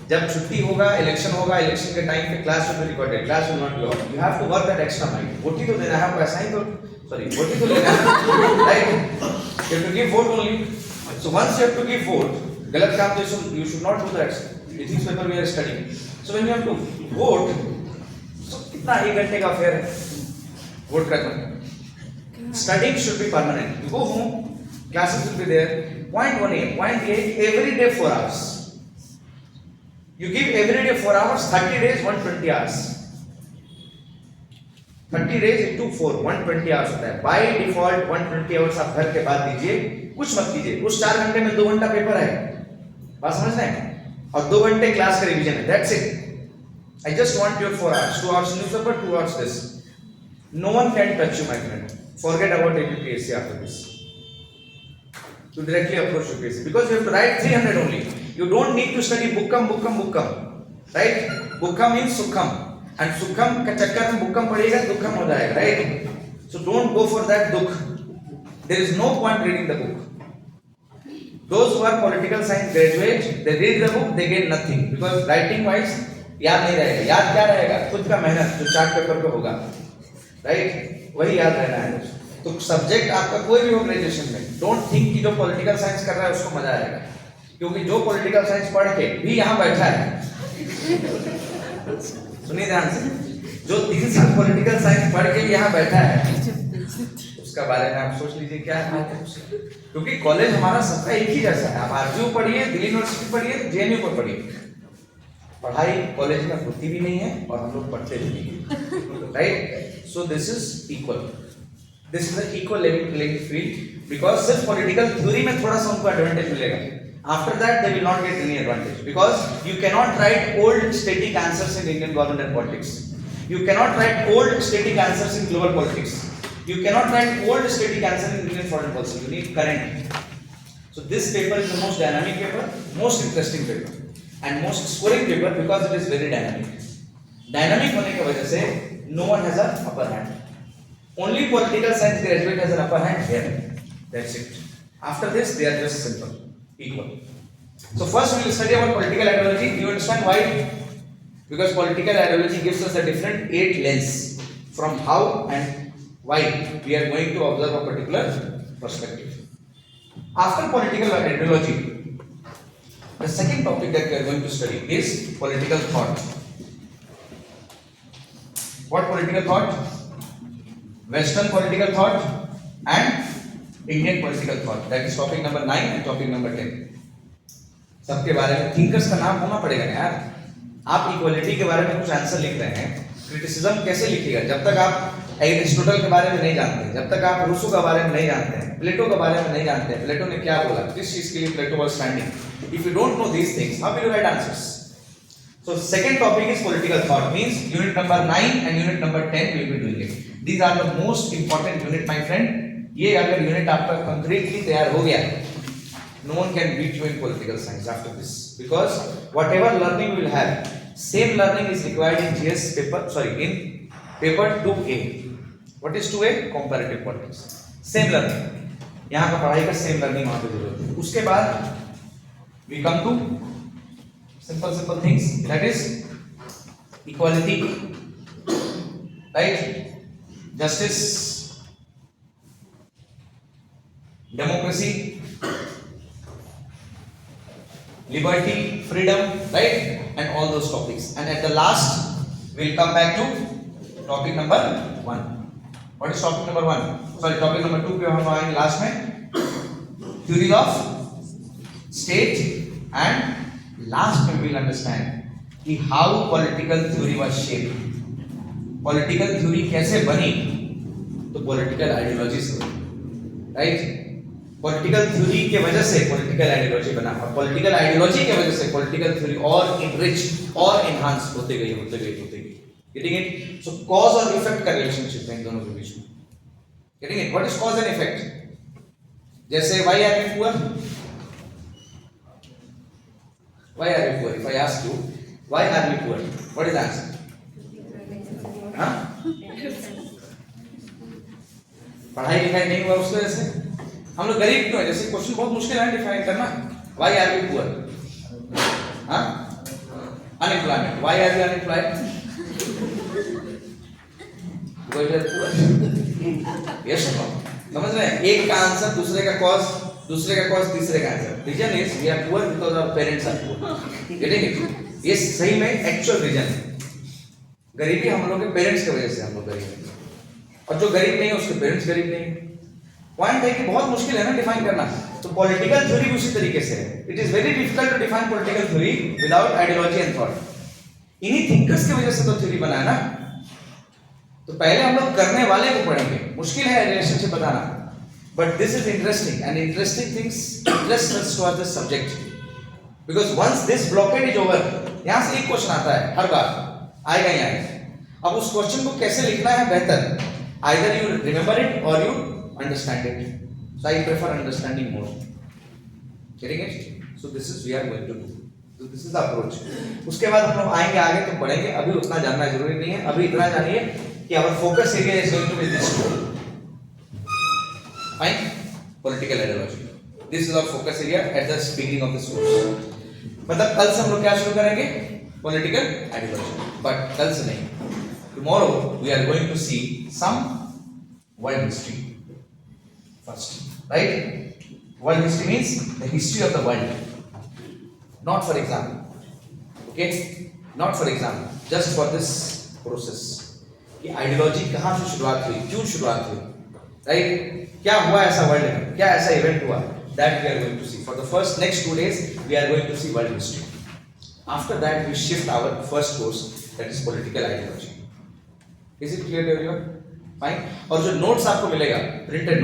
जब छुट्टी होगा, इलेक्शन होगा, इलेक्शन के टाइम पे class will be recorded. Class will not be off. You have to work that extra mile. Vote ही तो देना है, पैसा ही तो, sorry, वोट ही तो लेना है, right? You have to give vote only. So once you have to give vote, गलत काम तो you should not do that. Ethics paper we are studying. So when you have to vote, so कितना 1 घंटे का affair है vote करना। Studying should be permanent. You go home, classes will be there. Point 1A, point A, every day 4 hours. You give every day 4 hours, 30 days, 120 hours. 30 days into 4, 120 hours होता है। By default 120 hours आप घर के बाद दीजिए, कुछ मत कीजिए। उस 4 घंटे में 2 घंटा पेपर है, बात समझ रहे हैं? और 2 घंटे क्लास का रिवीजन है। That's it. I just want your 4 hours, 2 hours newspaper, 2 hours this. No one can touch you, my friend. Forget about APPSC after this. You directly approach UPSC because you have to write 300 only. You don't need to study Bukkam. Right? Bukkam means Sukham. And Sukham का चक्कर में Bukkam पढ़ेगा, दुखम हो जाएगा, right? So don't go for that dukh. There is no point reading the book. Those who are political science graduate, they read the book, they get nothing because writing wise याद नहीं रहेगा। याद क्या रहेगा? खुद का मेहनत जो चार्ट पेपर पे होगा, राइट? वही याद रहना है। तो सब्जेक्ट आपका कोई भी हो ग्रेजुएशन में, डोंट थिंक कि जो पॉलिटिकल साइंस कर रहा है उसको मजा आएगा, क्योंकि जो पॉलिटिकल साइंस पढ़ के भी यहाँ बैठा है, सुनिए ध्यान से, जो 3 साल पॉलिटिकल साइंस पढ़ के यहाँ बैठा है, उसका बारे में आप सोच लीजिए क्या है। क्योंकि कॉलेज हमारा सबका एक ही जैसा है। आप आरजीयू पढ़िए, दिल्ली यूनिवर्सिटी पढ़िए, जेएनयू पर पढ़िए, पढ़ाई कॉलेज में होती भी नहीं है और हम लोग पढ़ते भी नहीं है, right? So this is equal. This is an equal playing field because सिर्फ political theory में थोड़ा सा उनको advantage मिलेगा. After that they will not get any advantage because you cannot write old static answers in Indian government and politics. You cannot write old static answers in global politics. You cannot write old static answers in Indian foreign policy. You need current. So this paper is the most dynamic paper, most interesting paper, and most scoring paper because it is very dynamic. Dynamic होने की वजह से no one has an upper hand. Only political science graduate has an upper hand here. That's it. After this, they are just simple, equal. So first we will study about political ideology. Do you understand why? Because political ideology gives us a different 8 lens from how and why we are going to observe a particular perspective. After political ideology, the second topic that we are going to study is political thought. What political thought? Western political thought and Indian political thought. That is topic number 9 and topic number 10. सबके बारे में thinkers का नाम होना पड़ेगा यार। आप equality के बारे में कुछ आंसर लिख रहे हैं क्रिटिसिज्म कैसे लिखिएगा? जब तक आप एरिस्टोटल के बारे में नहीं जानते, जब तक आप रूसो के बारे में नहीं जानते हैं, प्लेटो के बारे में नहीं जानते हैं, प्लेटो ने क्या बोला, किस चीज के लिए Plato was standing, if you don't know these things, how will you write answers? So second topic is political thought, means unit number 9 and unit number 10 we will be doing it. These are the most important unit my friend. ये अगर unit आपका completely तैयार हो गया, no one can beat you in political science after this, because whatever learning we will have, same learning is required in GS paper, in paper 2A. What is 2A? Comparative politics. Same learning. यहाँ का पढ़ाई का same learning वहाँ पे जरूरत है. उसके बाद we come to simple things, that is equality, right, justice, democracy, liberty, freedom, right, and all those topics. And at the last we'll come back to topic number 1. What is topic number 1? Sorry, topic number 2 पे हम आएंगे last में, theories of state, and last में we'll understand कि how political theory was shaped. Political theory कैसे बनी? तो political ideology से बनी, right? Political theory के वजह से political ideology बना, और political ideology के वजह से political theory और enrich और enhance होते गई. Getting it? So cause और effect का relationship है इन दोनों के बीच में. Getting it? What is cause and effect? जैसे why are we poor? Why are we poor? If I ask you, why are we poor? What is the answer? हाँ? पढ़ाई लिखाई नहीं हुआ उसकी वजह से हम लोग गरीब क्यों है? जैसे क्वेश्चन बहुत मुश्किल है डिफाइन करना. Why are we poor? हाँ? Unemployment. Why are we unemployed? Because we are poor. Yes or no? समझ रहे हैं? एक का आंसर, दूसरे का कॉज, दूसरे का कॉज, तीसरे का answer. Reason is we are poor because our parents are poor. Getting it? ये सही में एक्चुअल रीजन है. गरीबी हम लोग के पेरेंट्स की वजह से हम लोग गरीब हैं, और जो गरीब नहीं है उसके पेरेंट्स गरीब नहीं है. पॉइंट है कि बहुत मुश्किल है ना डिफाइन करना. तो पॉलिटिकल थ्योरी उसी तरीके से है. It is very difficult to define political theory without ideology and thought. इन्हीं थिंकर्स की वजह से तो थ्योरी बना है ना. तो पहले हम लोग करने वाले को पढ़ेंगे. मुश्किल है रिलेशनशिप बताना, but this is interesting, and interesting things interest us towards the subject, because once this blockade is over, यहाँ से एक क्वेश्चन आता है हर बार, आएगा ही आएगा. अब उस क्वेश्चन को कैसे लिखना है बेहतर, either you remember it or you understand it. So I prefer understanding more. Getting it? So this is we are going to do. So this is the approach. उसके बाद हम लोग आएंगे आगे तो पढ़ेंगे. अभी उतना जानना जरूरी नहीं है. अभी इतना जानिए कि our focus area is going to be this two. Fine? Political ideology. This is our focus area at the beginning of this course. मतलब कल से हम लोग क्या शुरू करेंगे? Political ideology. But कल से नहीं. Tomorrow we are going to see some world history first. Right? World history means the history of the world. Not for exam. Okay? Not for exam. Just for this process. कि ideology कहाँ से शुरुआत हुई? क्यों शुरुआत हुई? Right? क्या हुआ ऐसा वर्ल्ड में, क्या ऐसा इवेंट हुआ, that we are going to see. For the first next 2 days we are going to see world history. After that we shift our first course, that is political ideology. Is it clear to everyone? Fine. और जो notes आपको मिलेगा, printed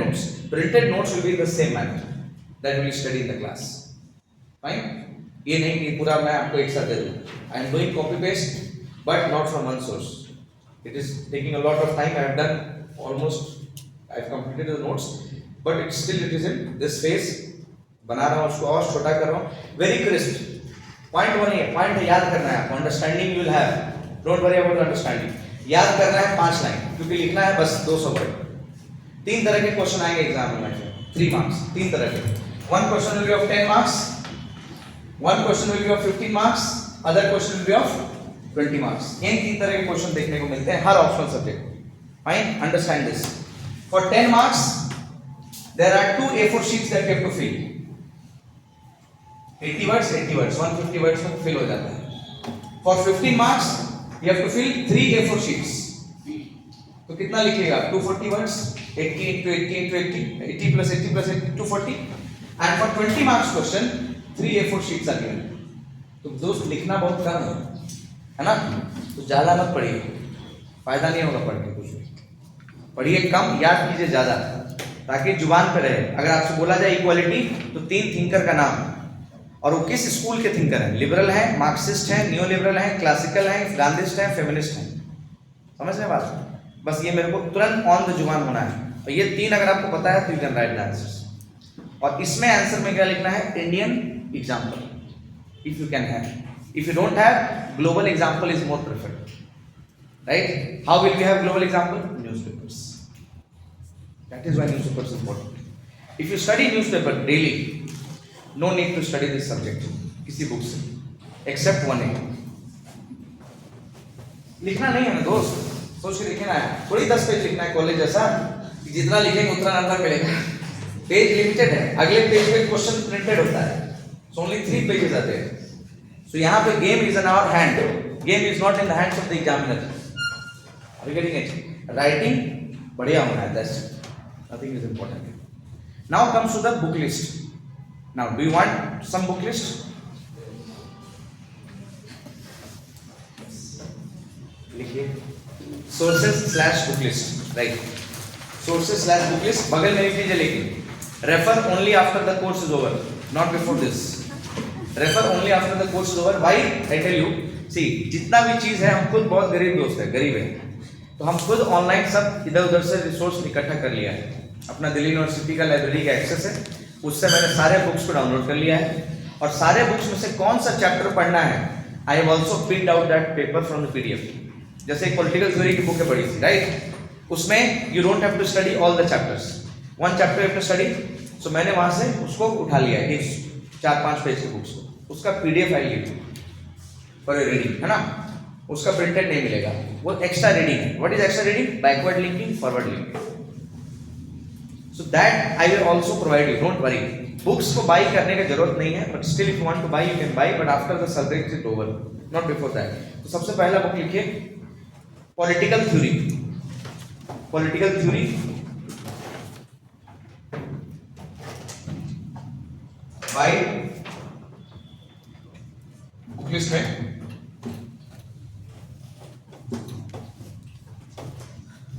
notes will be in the same manner that we study in the class. Fine. ये नहीं कि पूरा मैं आपको एक साथ दे दूँ. I am doing copy paste, but not from one source. It is taking a lot of time. I have done almost. I've completed the notes, but it is in this phase. बना रहा हूँ उसको और छोटा कर रहा हूँ. Very crisp. Point one है, point है याद करना है आपको. Understanding you will have. Don't worry about understanding. याद करना है 5 लाइन, क्योंकि लिखना है बस 200 वर्ड. 3 तरह के क्वेश्चन आएंगे एग्जाम में. 3 मार्क्स, 3 तरह के. One question will be of 10 marks. One question will be of 15 marks. Other question will be of 20 marks. इन 3 तरह के क्वेश्चन देखने को मिलते हैं हर optional subject. Fine. Understand this. For 10 marks, there are 2 A4 sheets that you have to fill. 80 words, 150 words में fill हो जाता है. For 15 marks, you have to fill 3 A4 sheets. तो कितना लिखिएगा? 240 words, 80 into 80 into 80, 80 plus 80 plus 80, 240. And for 20 marks question, 3 A4 sheets are given. तो दोस्त लिखना बहुत कम है ना? तो ज़्यादा मत पढ़िए. फायदा नहीं होगा पढ़ के कुछ भी। पढ़िए कम, याद कीजिए ज्यादा, ताकि जुबान पे रहे। अगर आपसे बोला जाए इक्वालिटी तो 3 थिंकर का नाम, और वो किस स्कूल के थिंकर हैं? लिबरल हैं, मार्क्सिस्ट हैं, नियो लिबरल हैं, क्लासिकल हैं, गांधीस्ट हैं, फेमिनिस्ट हैं। समझ रहे बात? बस ये मेरे को तुरंत ऑन द जुबान होना है। और ये 3 अगर आपको पता है तो you can write the answers. और इसमें आंसर में क्या लिखना है? Indian example, if you can have. If you don't have, global example is more preferred, right? How will we have global example? Newspapers. That is why newspapers is important. If you study newspaper daily, no need to study this subject किसी book से, except 1 A। लिखना नहीं है ना दोस्त, सोच के लिखना है, थोड़ी 10 पेज लिखना है कॉलेज जैसा कि जितना लिखेंगे उतना नंबर मिलेगा। पेज लिमिटेड है, अगले पेज पे क्वेश्चन प्रिंटेड होता है, सो ओनली 3 पेजेस आते हैं। सो यहाँ पे game is in our hand, game is not in the hands of the examiner. Are you getting it? Writing बढ़िया होना है, that's it, nothing is important. Now comes to the book list. Now do you want some book list? लिखिए sources/book list, right? sources/book list बगल में लिख लीजिए, लेकिन refer only after the course is over, not before this. Refer only after the course is over. Why? I tell you, see जितना भी चीज है, हम खुद बहुत गरीब दोस्त है, गरीब है, तो हम खुद ऑनलाइन सब इधर उधर से रिसोर्स इकट्ठा कर लिया है। अपना दिल्ली यूनिवर्सिटी का लाइब्रेरी का एक्सेस है, उससे मैंने सारे बुक्स को डाउनलोड कर लिया है, और सारे बुक्स में से कौन सा चैप्टर पढ़ना है, I have also print out that paper from the PDF। जैसे एक पॉलिटिकल थ्योरी की बुक है पढ़ी थी, राइट? उसमें you don't have to study all the chapters, 1 chapter you have to study. So मैंने वहां से उसको उठा लिया है, 4-5 पेज की बुक्स को, उसका PDF फाइल ली फॉर रीडिंग, है ना? उसका प्रिंटेड नहीं मिलेगा, वो एक्स्ट्रा रीडिंग है। What is extra reading? Backward linking, forward linking. So that I will also provide you, don't worry. Books को बाई करने की जरूरत नहीं है, but still if you want to buy you can buy, but after the subject is over, not before that. तो सबसे पहला book लिखिए, political theory. Political theory by book list में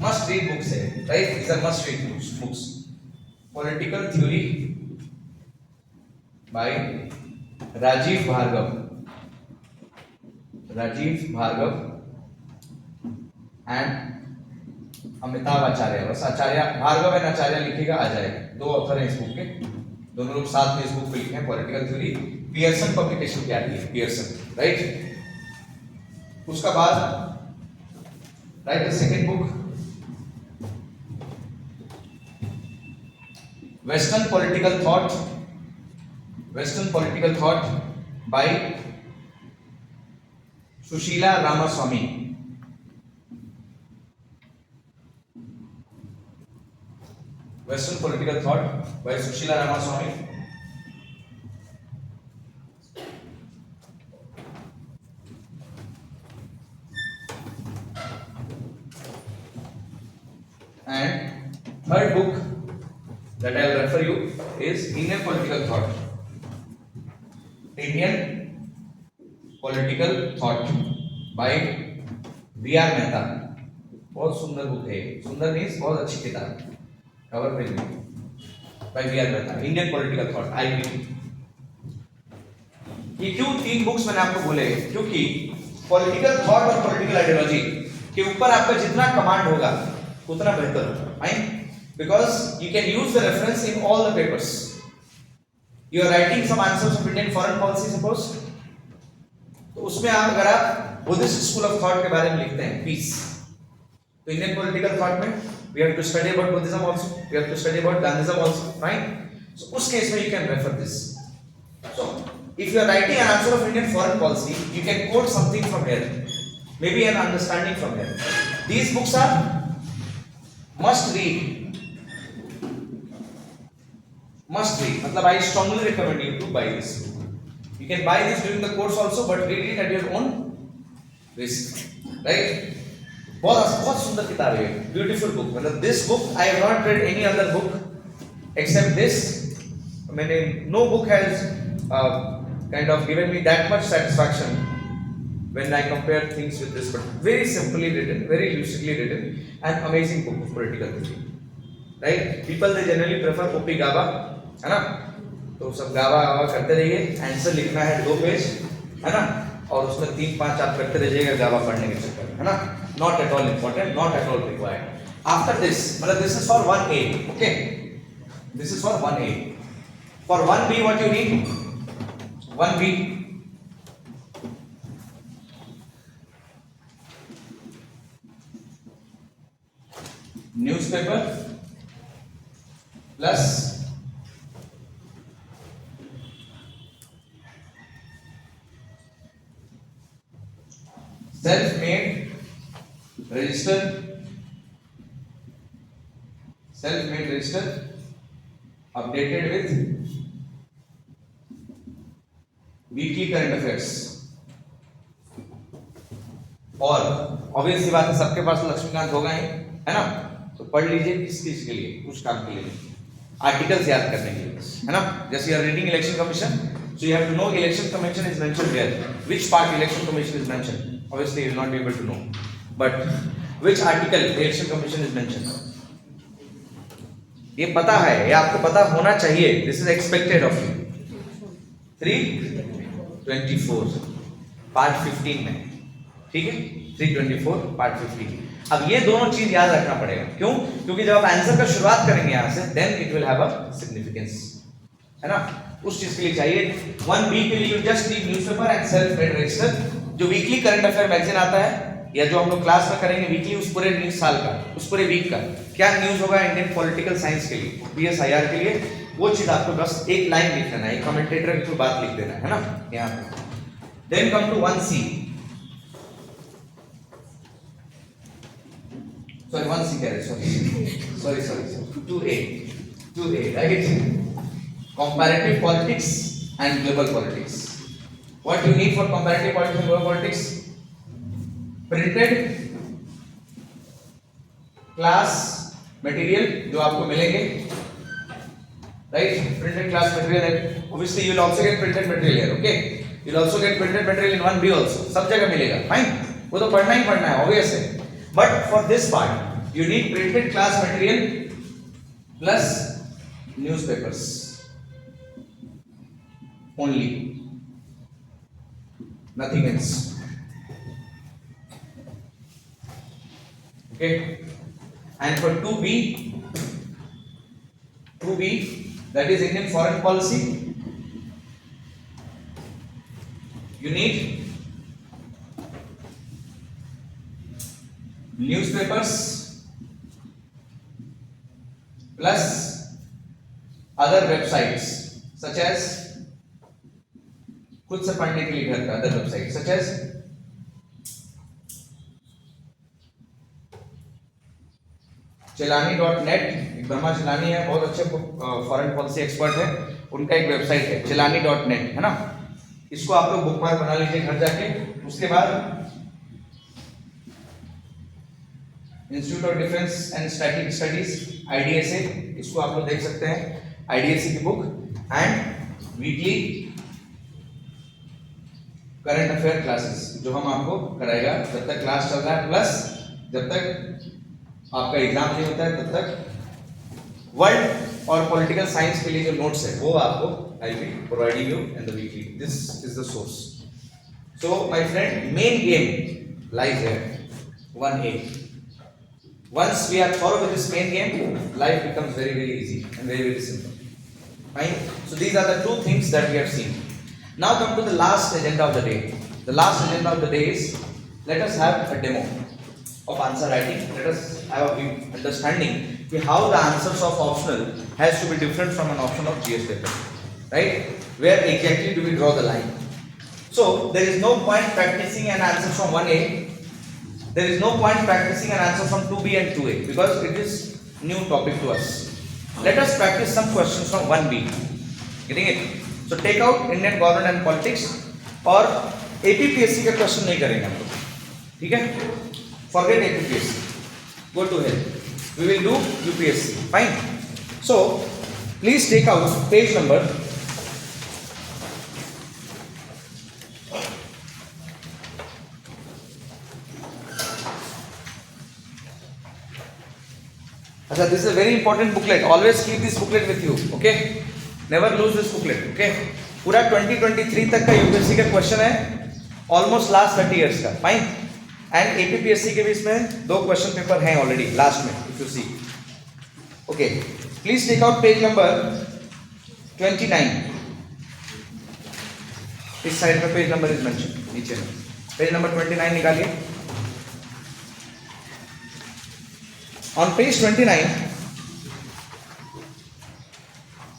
मस्ट रीड बुक्स है, right? These are must read books. Political theory by Rajeev Bhargava, Rajeev Bhargava and Amitabh Acharya. बस Acharya, Bhargava and आचार्य लिखेगा, आ जाएगा। 2 author हैं इस बुक के, दोनों लोग साथ में इस बुक पे लिखे हैं। पॉलिटिकल थ्योरी पियर्सन पब्लिकेशन की आती है, पियर्सन, राइट? उसका बाद write the second book, western political thought, western political thought by Sushila Ramaswamy. Western political thought by Sushila Ramaswamy. And third book that I will refer you is Indian Political Thought. Indian Political Thought by B.R. Mehta। बहुत सुंदर book है, सुंदर means बहुत अच्छी किताब, cover page में by B.R. Mehta, Indian political thought, IPT। ये क्यों 3 बुक्स मैंने आपको बोले? क्योंकि पॉलिटिकल थॉट और पॉलिटिकल आइडियोलॉजी के ऊपर आपका जितना कमांड होगा उतना बेहतर होगा, right? Because you can use the reference in all the papers. You are writing some answers of Indian foreign policy suppose, तो उसमें आप अगर आप बुद्धिस्ट स्कूल ऑफ थॉट के बारे में लिखते हैं, पीस, तो इंडियन पॉलिटिकल थॉट में we have to study about Buddhism also, we have to study about Gandhism also, right? So उस केस में you can refer this. So if you are writing an answer of Indian foreign policy, you can quote something from here, maybe an understanding from here. These books are must read, must read, मतलब I strongly recommend you to buy this. You can buy this during the course also, but read it at your own risk, right? बहुत सुंदर किताब है, beautiful book. मतलब this book I have not read any other book except this. मैंने no book has kind of given me that much satisfaction when I compare things with this, but very simply written, very lucidly written, and amazing book of political theory. Right? People they generally prefer OP Gaba, है ना? तो सब गावा गावा करते रहिए, answer लिखना है 2 पेज, है ना? और उसमें 3-5 आप करते रहिएगा गावा पढ़ने के चक्कर में, है ना? Not at all important, not at all required. After this, मतलब this is for 1A, okay? This is for 1A. For 1B, what you need? 1B. Newspaper plus self-made register, updated with weekly current affairs. और obvious सी बात है, सबके पास लक्ष्मीकांत होगा ही, है ना? तो पढ़ लीजिए किस चीज के लिए, कुछ काम के लिए, आर्टिकल्स याद करने के लिए, है ना? जैसे you are reading election commission, so you have to know election commission is mentioned here. Which part election commission is mentioned? Obviously you will not be able to know, but which article election commission is mentioned? ये पता है, ये आपको पता होना चाहिए. This is expected of you. 324 part 15 में, ठीक है? 324 पार्ट 15. अब ये दोनों चीज याद रखना पड़ेगा. क्यों? क्योंकि जब आप आंसर का शुरुआत करेंगे यहां से, then it will have a significance, है ना? उस चीज के लिए चाहिए. 1B के लिए you just need newspaper and self made register. जो वीकली करंट अफेयर मैगजीन आता है, या जो हम लोग क्लास में करेंगे वीकली, उस पूरे न्यूज साल का, उस पूरे वीक का क्या न्यूज होगा इंडियन पॉलिटिकल साइंस के लिए, PSIR के लिए, वो चीज आपको बस एक लाइन लिख लेना है, एक कमेंटेटर की कोई बात लिख देना है ना यहाँ पे. Then come to 1C. Sorry, 1C कह रहे, sorry. 2A, right? Comparative politics and global politics. What you need for comparative politics and global politics? Printed class material जो आपको मिलेंगे, right? Printed class material, and obviously you will also get printed material here, okay? You will also get printed material in 1B also. सब जगह मिलेगा, fine? वो तो पढ़ना ही पढ़ना है, obvious है. But for this part, you need printed class material plus newspapers only, nothing else. Okay, and for 2B, that is Indian foreign policy, you need newspapers plus other websites such as, खुद से पढ़ने के लिए घर का other website such as Chilani.net, एक ब्रह्मा चिलानी है, बहुत अच्छे फॉरेन पॉलिसी एक्सपर्ट है, उनका एक वेबसाइट है Chilani.net, है ना? इसको आप लोग बुकमार्क बना लीजिए घर जाके. उसके बाद institute of defence and static studies IDSA, इसको आप लोग देख सकते हैं, IDSA की book, and weekly current affair classes जो हम आपको कराएगा जब तक क्लास चल रहा है, प्लस जब तक आपका एग्जाम नहीं होता है तब तक वर्ल्ड और पॉलिटिकल साइंस के लिए जो नोट्स है वो आपको आई will be providing you in the weekly. This is the source. So my friend, main game lies here 1A. Once we are thorough with this main game, life becomes very easy and very simple. Fine. So these are the two things that we have seen. Now come to the last agenda of the day. The last agenda of the day is, let us have a demo of answer writing. Let us have a understanding of how the answers of optional has to be different from an option of GS paper. Right? Where exactly do we draw the line? So there is no point practicing an answer from 1A. There is no point practicing an answer from 2B and 2A because it is new topic to us. Let us practice some questions from 1B. Getting it? So take out Indian government and politics, और APPSC का question नहीं करेंगे हम लोग, ठीक है? Forget APPSC. Go to hell. We will do UPSC. Fine. So please take out page number 1. अच्छा, this is a very important booklet, always keep this booklet with you, okay, never lose this booklet, okay. पूरा 2023 तक का UPSC का question है, almost last 30 years का, fine. And APPSC के भी इसमें 2 क्वेश्चन पेपर हैं ऑलरेडी लास्ट में, if you see, okay. Please take out page number 29, इस साइड में पेज नंबर इज मेंशन, नीचे में पेज नंबर 29 निकालिए। On page 29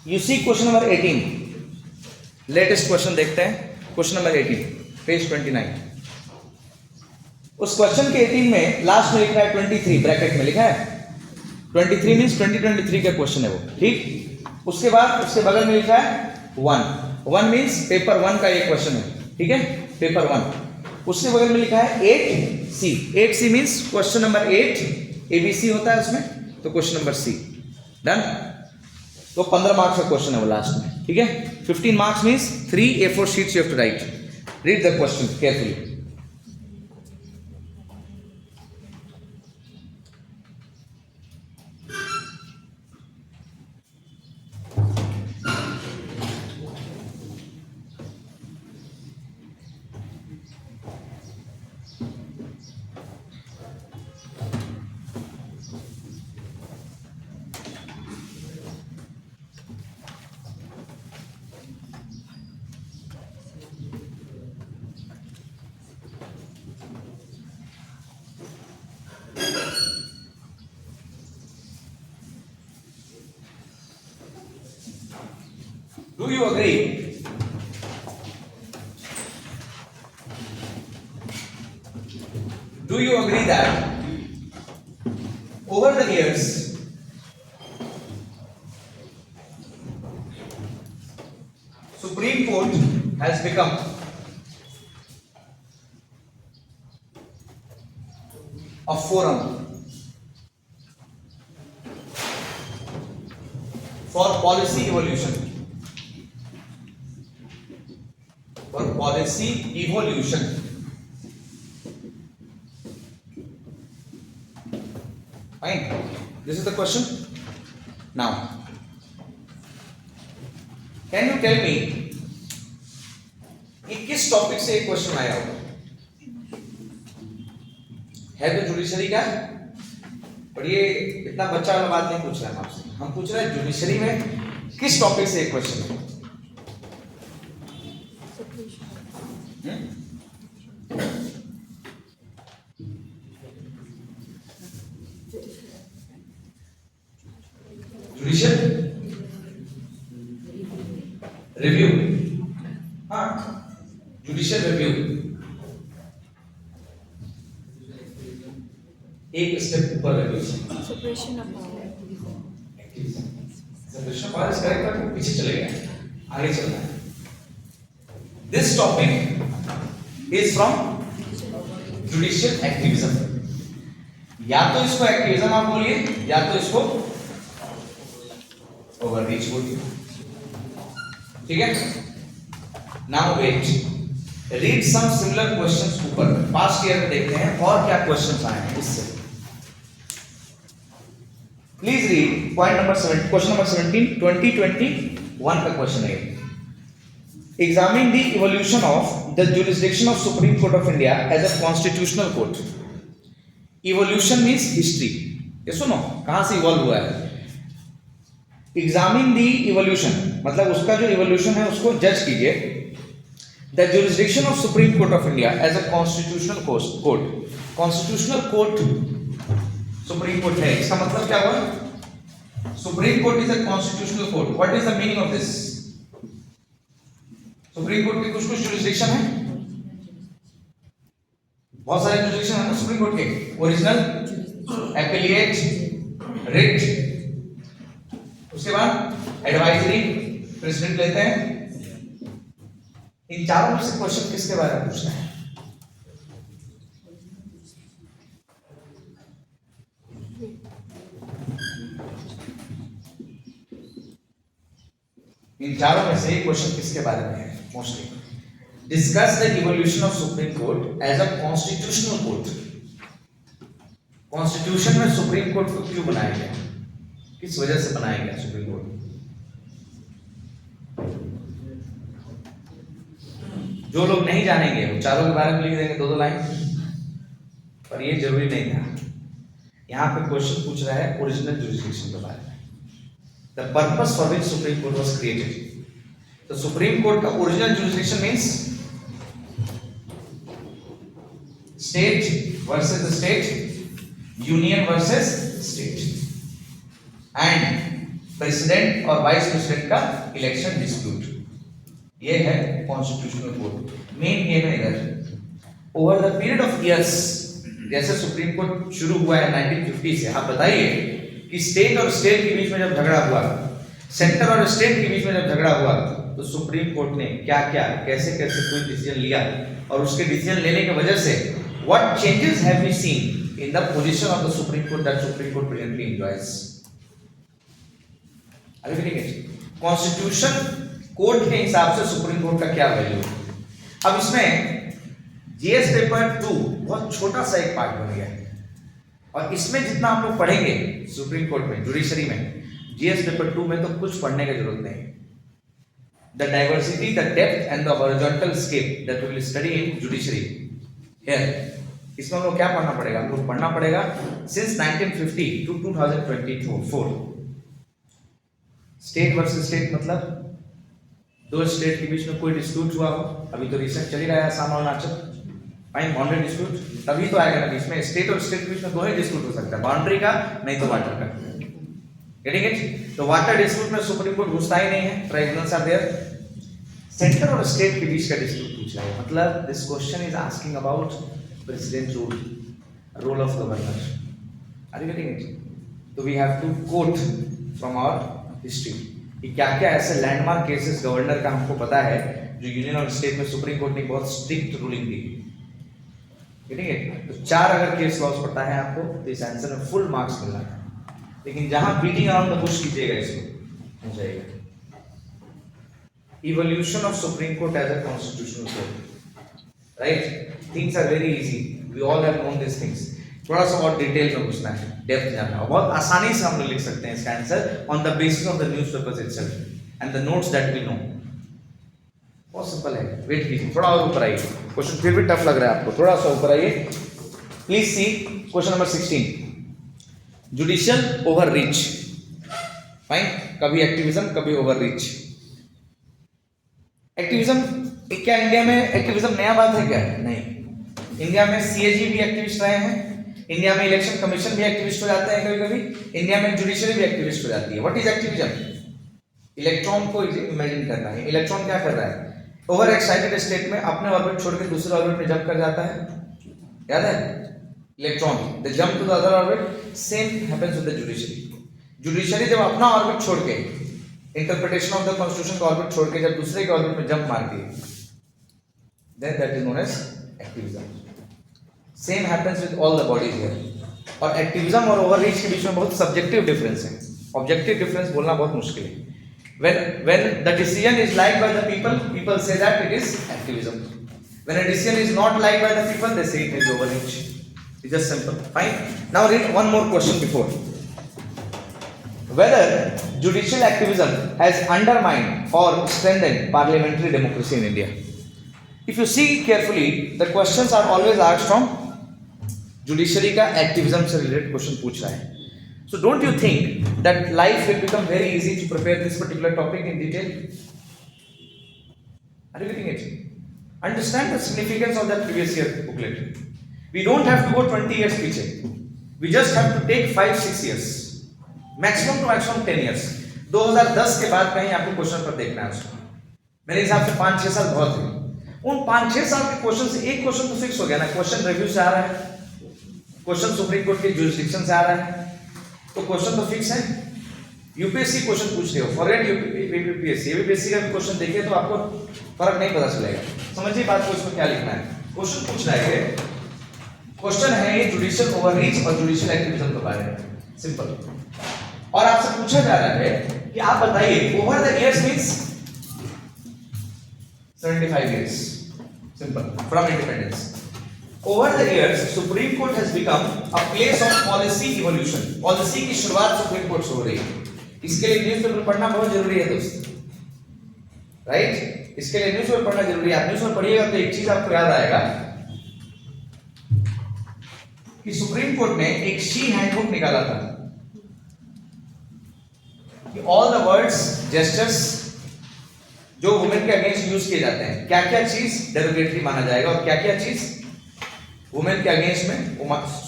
you see question number 18, latest question देखते हैं, क्वेश्चन नंबर 18 पेज 29। उस क्वेश्चन के 18 में लास्ट में लिखा है 23, ब्रैकेट में लिखा है 23 मींस 2023 का क्वेश्चन है वो, ठीक। उसके बाद उसके बगल में लिखा है 1 मींस पेपर 1 का ये क्वेश्चन है, ठीक है, पेपर 1। उसके बगल में लिखा है 8C means question number 8, ABC होता है उसमें, तो क्वेश्चन नंबर C, डन। तो 15 मार्क्स का क्वेश्चन है वो लास्ट में, ठीक है। 15 marks means 3 A4 sheets you have to write. Read the question carefully. Do you agree? Do you agree that over the years Supreme Court has become a forum for policy evolution? For policy evolution. Fine. This is the question. Now, can you tell me कि किस topic से एक question आया होगा? है तो judiciary का, और ये इतना बच्चा वाला बात नहीं पूछ रहा है आपसे, हम पूछ रहे हैं जुडिशरी में किस टॉपिक से एक क्वेश्चन है। जुडिशियल रिव्यू, हाँ, जुडिशियल रिव्यू एक स्टेप ऊपर review, Separation of power. Separation of powers correct, पर पीछे चले गए, आगे चलना है। This topic is from judicial activism, या तो इसको एक्टिविज्म आप बोलिए, या तो इसको ओवररीच बोलिए, ठीक है। Now wait, read some similar questions ऊपर पास्ट ईयर में देखते हैं और क्या क्वेश्चंस आए हैं इससे। Please read point number 7, question number 17, 2021 का क्वेश्चन है। Examine the evolution of the jurisdiction of Supreme Court of India as a constitutional court. Evolution means history, ये सुनो कहां से इवॉल्व हुआ है। एग्जामिन द इवोल्यूशन मतलब उसका जो इवोल्यूशन है उसको जज कीजिए। The jurisdiction of Supreme Court of India as a constitutional court, constitutional court Supreme Court है, इसका मतलब क्या हुआ? Supreme Court is a constitutional court. What is the meaning of this? Supreme Court के कुछ जुरिसडिक्शन है, बहुत सारे जुरिसडिक्शन है ना सुप्रीम कोर्ट के, ओरिजिनल, एपिलिएट, रिट, उसके बाद एडवाइजरी, प्रेसिडेंट लेते हैं। इन चारों में से क्वेश्चन किसके बारे में पूछना है? इन चारों में से क्वेश्चन किसके बारे में है? Mostly discuss the evolution of Supreme Court as a constitutional court. Constitution में सुप्रीम कोर्ट को क्यों बनाया गया? किस वजह से बनाया गया सुप्रीम कोर्ट? जो लोग नहीं जानेंगे वो चारों के बारे में लिख देंगे 2-2 लाइन, पर ये जरूरी नहीं था। यहाँ पे क्वेश्चन पूछ रहा है ओरिजिनल जुरिस्डिक्शन के बारे में, the purpose for which supreme court was created. तो सुप्रीम कोर्ट का original jurisdiction means state versus the state, union versus state, and president और वाइस प्रेसिडेंट का इलेक्शन डिस्प्यूट। ये है कॉन्स्टिट्यूशनल कोर्ट। मेन गेम है इधर। Over the period of years, जैसे supreme court शुरू हुआ है 1950 से, आप बताइए कि स्टेट और स्टेट के बीच में जब झगड़ा हुआ, सेंटर और स्टेट के बीच में जब झगड़ा हुआ, तो सुप्रीम कोर्ट ने क्या क्या कैसे कैसे कोई डिसीजन लिया, और उसके डिसीजन लेने की वजह से what changes have we seen in the position of the Supreme Court that Supreme Court presently enjoys. अभी ठीक है, कॉन्स्टिट्यूशन कोर्ट के हिसाब से सुप्रीम कोर्ट का क्या वैल्यू है। अब इसमें जीएस पेपर 2 बहुत छोटा सा एक पार्ट बन गया है, और इसमें जितना हम लोग पढ़ेंगे सुप्रीम कोर्ट में, जुडिशरी में, जीएस पेपर 2 में तो कुछ पढ़ने की जरूरत नहीं। The diversity, the depth and the horizontal scape that we will study in judiciary here, इसमें हम लोग क्या पढ़ना पड़ेगा? हम लोग पढ़ना पड़ेगा since 1950 to 2024 state versus state, मतलब दो स्टेट के बीच में कोई डिस्प्यूट हुआ हो। अभी तो रिसेंट चल ही रहा है आसाम और अरुणाचल, फाइन बाउंड्री डिस्प्यूट, तभी तो आएगा ना बीच में। स्टेट और स्टेट के बीच में दो ही डिस्प्यूट हो सकता है, बाउंड्री का नहीं तो वाटर का। Getting it? तो वाटर डिस्प्यूट में सुप्रीम कोर्ट घुसता ही नहीं है, ट्राइब्यूनल्स आर देयर। सेंटर और स्टेट के बीच का डिस्प्यूट पूछ रहा है, मतलब this question is asking about president role of governor. Are you getting it? तो we have to quote from our history कि क्या क्या ऐसे लैंडमार्क केसेस गवर्नर का हमको पता है जो यूनियन और स्टेट में सुप्रीम कोर्ट ने बहुत स्ट्रिक्ट रूलिंग दी। ठीक है, तो 4 अगर केस लॉस पता है आपको तो इस आंसर में फुल मार्क्स मिलना है, लेकिन जहां बीटिंग अराउंड द बुश कीजिएगा इसको हो जाएगा। Evolution of Supreme Court as a constitutional court, right? Things are very easy, we all have known this things. थोड़ा सा और डिटेल में पूछना है, डेप्थ जानना है, और बहुत आसानी से हम लोग लिख सकते हैं इसका answer on the basis of the newspapers itself and the notes that we know. बहुत सिंपल है, वेट कीजिए, थोड़ा और ऊपर आइए। क्वेश्चन फिर भी टफ लग रहा है आपको, थोड़ा सा ऊपर आइए। Please see question number 16, judicial overreach. Fine, कभी एक्टिविज्म कभी ओवररीच। एक्टिविज्म क्या इंडिया में एक्टिविज्म नया बात है क्या? नहीं, इंडिया में सीएजी भी एक्टिविस्ट रहे हैं, इंडिया में इलेक्शन कमीशन भी एक्टिविस्ट हो जाते हैं कभी कभी, इंडिया में जुडिशरी भी एक्टिविस्ट हो जाती है। What is activism? इलेक्ट्रॉन को इमेजिन करना है। इलेक्ट्रॉन क्या कर रहा है? ओवर एक्साइटेड स्टेट में अपने ऑर्बिट छोड़ के दूसरे ऑर्बिट में जंप कर जाता है, याद है? Electron they jump to the other orbit, same happens with the judiciary. Judiciary जब अपना ऑर्बिट छोड़ के, इंटरप्रिटेशन ऑफ द कॉन्स्टिट्यूशन का ऑर्बिट छोड़ के जब दूसरे के ऑर्बिट में जंप मारती है, then that is known as activism. Same happens with all the bodies here. और एक्टिविज्म और ओवररीच के बीच में बहुत सब्जेक्टिव डिफरेंस है, ऑब्जेक्टिव डिफरेंस बोलना बहुत मुश्किल है। when the decision is liked by the people say that it is activism. When a decision is not liked by the people, they say it is overreach. It's just simple. Fine. Now read one more question before. Whether judicial activism has undermined or strengthened parliamentary democracy in India. If you see carefully, the questions are always asked from judiciary का activism से related question पूछ रहा है. So don't you think that life will become very easy to prepare this particular topic in detail? Are you getting it? Understand the significance of that previous year booklet. We don't have to go 20 years पीछे. We just have to take 5-6 years. Maximum to maximum 10 years. 2010 के बाद कहीं आपको question पर देखना है उसको. मेरे हिसाब से 5-6 साल बहुत है. उन 5-6 साल के क्वेश्चन से एक क्वेश्चन तो फिक्स हो गया ना. क्वेश्चन रिव्यू से आ रहा है, क्वेश्चन सुप्रीम कोर्ट के जुरिस्डिक्शन से आ रहा है, तो क्वेश्चन तो फिक्स है. यूपीएससी क्वेश्चन पूछ रहे हो, फॉरगेट यूपीएससी, यूपीएससी का भी क्वेश्चन देखिए तो आपको फर्क नहीं पता चलेगा. समझिए बात को, इसमें क्या लिखना है. क्वेश्चन पूछ रहा है, क्वेश्चन है ये जुडिशियल ओवररीच और जुडिशियल एक्टिविज्म के बारे में. सिंपल. और आपसे पूछा जा रहा है कि आप बताइए over the years means 75 years. Simple. From independence. Over the years, Supreme Court has become a place of policy evolution. Policy की शुरुआत सुप्रीम कोर्ट से हो रही है. इसके लिए न्यूज़पेपर पढ़ना बहुत जरूरी है दोस्त, राइट? इसके लिए न्यूज़पेपर पढ़ना जरूरी है. आप न्यूज़पेपर पढ़िएगा तो एक चीज आपको याद आएगा कि सुप्रीम कोर्ट ने एक शी हैंडबुक निकाला था कि ऑल द वर्ड्स जेस्चर्स जो वुमेन के अगेंस्ट यूज किए जाते हैं, क्या क्या चीज डेरोगेटरी माना जाएगा और क्या क्या चीज वुमेन के अगेंस्ट में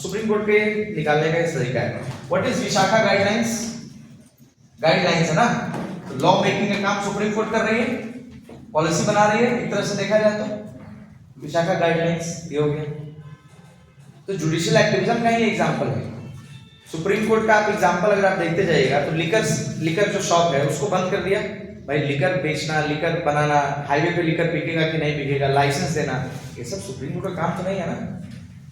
सुप्रीम कोर्ट के निकालने का इस तरीका है. What is Vishakha guidelines? Guidelines है ना. तो लॉ मेकिंग का काम सुप्रीम कोर्ट कर रही है, पॉलिसी बना रही है. एक तरह से देखा जाए तो विशाखा गाइडलाइंस ये हो गया. तो जुडिशियल एक्टिविज्म का ही एग्जांपल है. सुप्रीम कोर्ट का आप एग्जांपल अगर आप देखते जाइएगा तो लिकर जो शॉप है उसको बंद कर दिया. भाई लिकर बेचना, लिकर बनाना, हाईवे पे लिकर बिकेगा कि नहीं बिकेगा, लाइसेंस देना, ये सब सुप्रीम कोर्ट का काम तो नहीं है ना.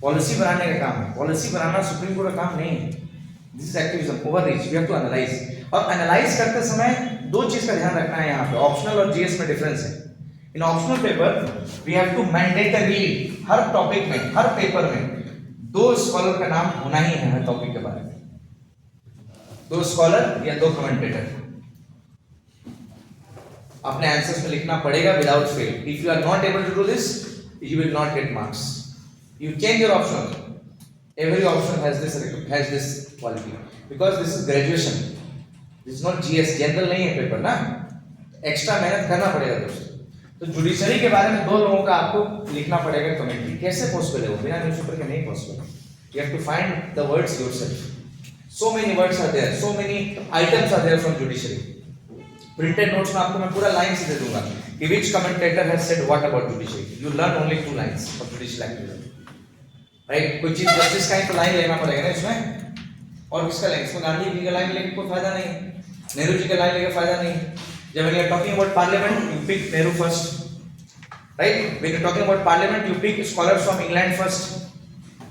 पॉलिसी बनाने का काम है. पॉलिसी बनाना सुप्रीम कोर्ट का काम नहीं है. This is activism, overreach. We have to analyze. और एनालाइज करते समय दो चीज का ध्यान रखना है. यहाँ पे ऑप्शनल और जीएस में डिफरेंस है. In optional paper we have to mandatory, हर टॉपिक में, हर पेपर में दो स्कॉलर का नाम होना ही है हर टॉपिक के बारे में. दो स्कॉलर या दो कमेंटेटर अपने आंसर्स में लिखना पड़ेगा without fail. If you are not able to do this, you will not get marks. You change your option. Every option has this quality because this is graduation. This is not GS. General नहीं है paper ना, extra मेहनत करना पड़ेगा दोस्तों. तो judiciary के बारे में दो लोगों का आपको लिखना पड़ेगा कमेंट्री. कैसे पॉसिबल है वो? बिना न्यूज़पेपर के नहीं possible. You have to find the words yourself. So many words are there. So many items are there from judiciary. Printed notes में आपको मैं पूरा लाइन से दे दूंगा कि which commentator has said what about judiciary. You learn only 2 lines of judicial activism. Right? कोई चीज justice का ही तो लाइन लेना पड़ेगा ना इसमें. और किसका लाइन? इसमें गांधी जी का लाइन लेके कोई फायदा नहीं, नेहरू जी का लाइन लेके फायदा नहीं. जब we are talking about parliament, you pick Nehru first, right? When you talking about parliament, you pick scholars from England first.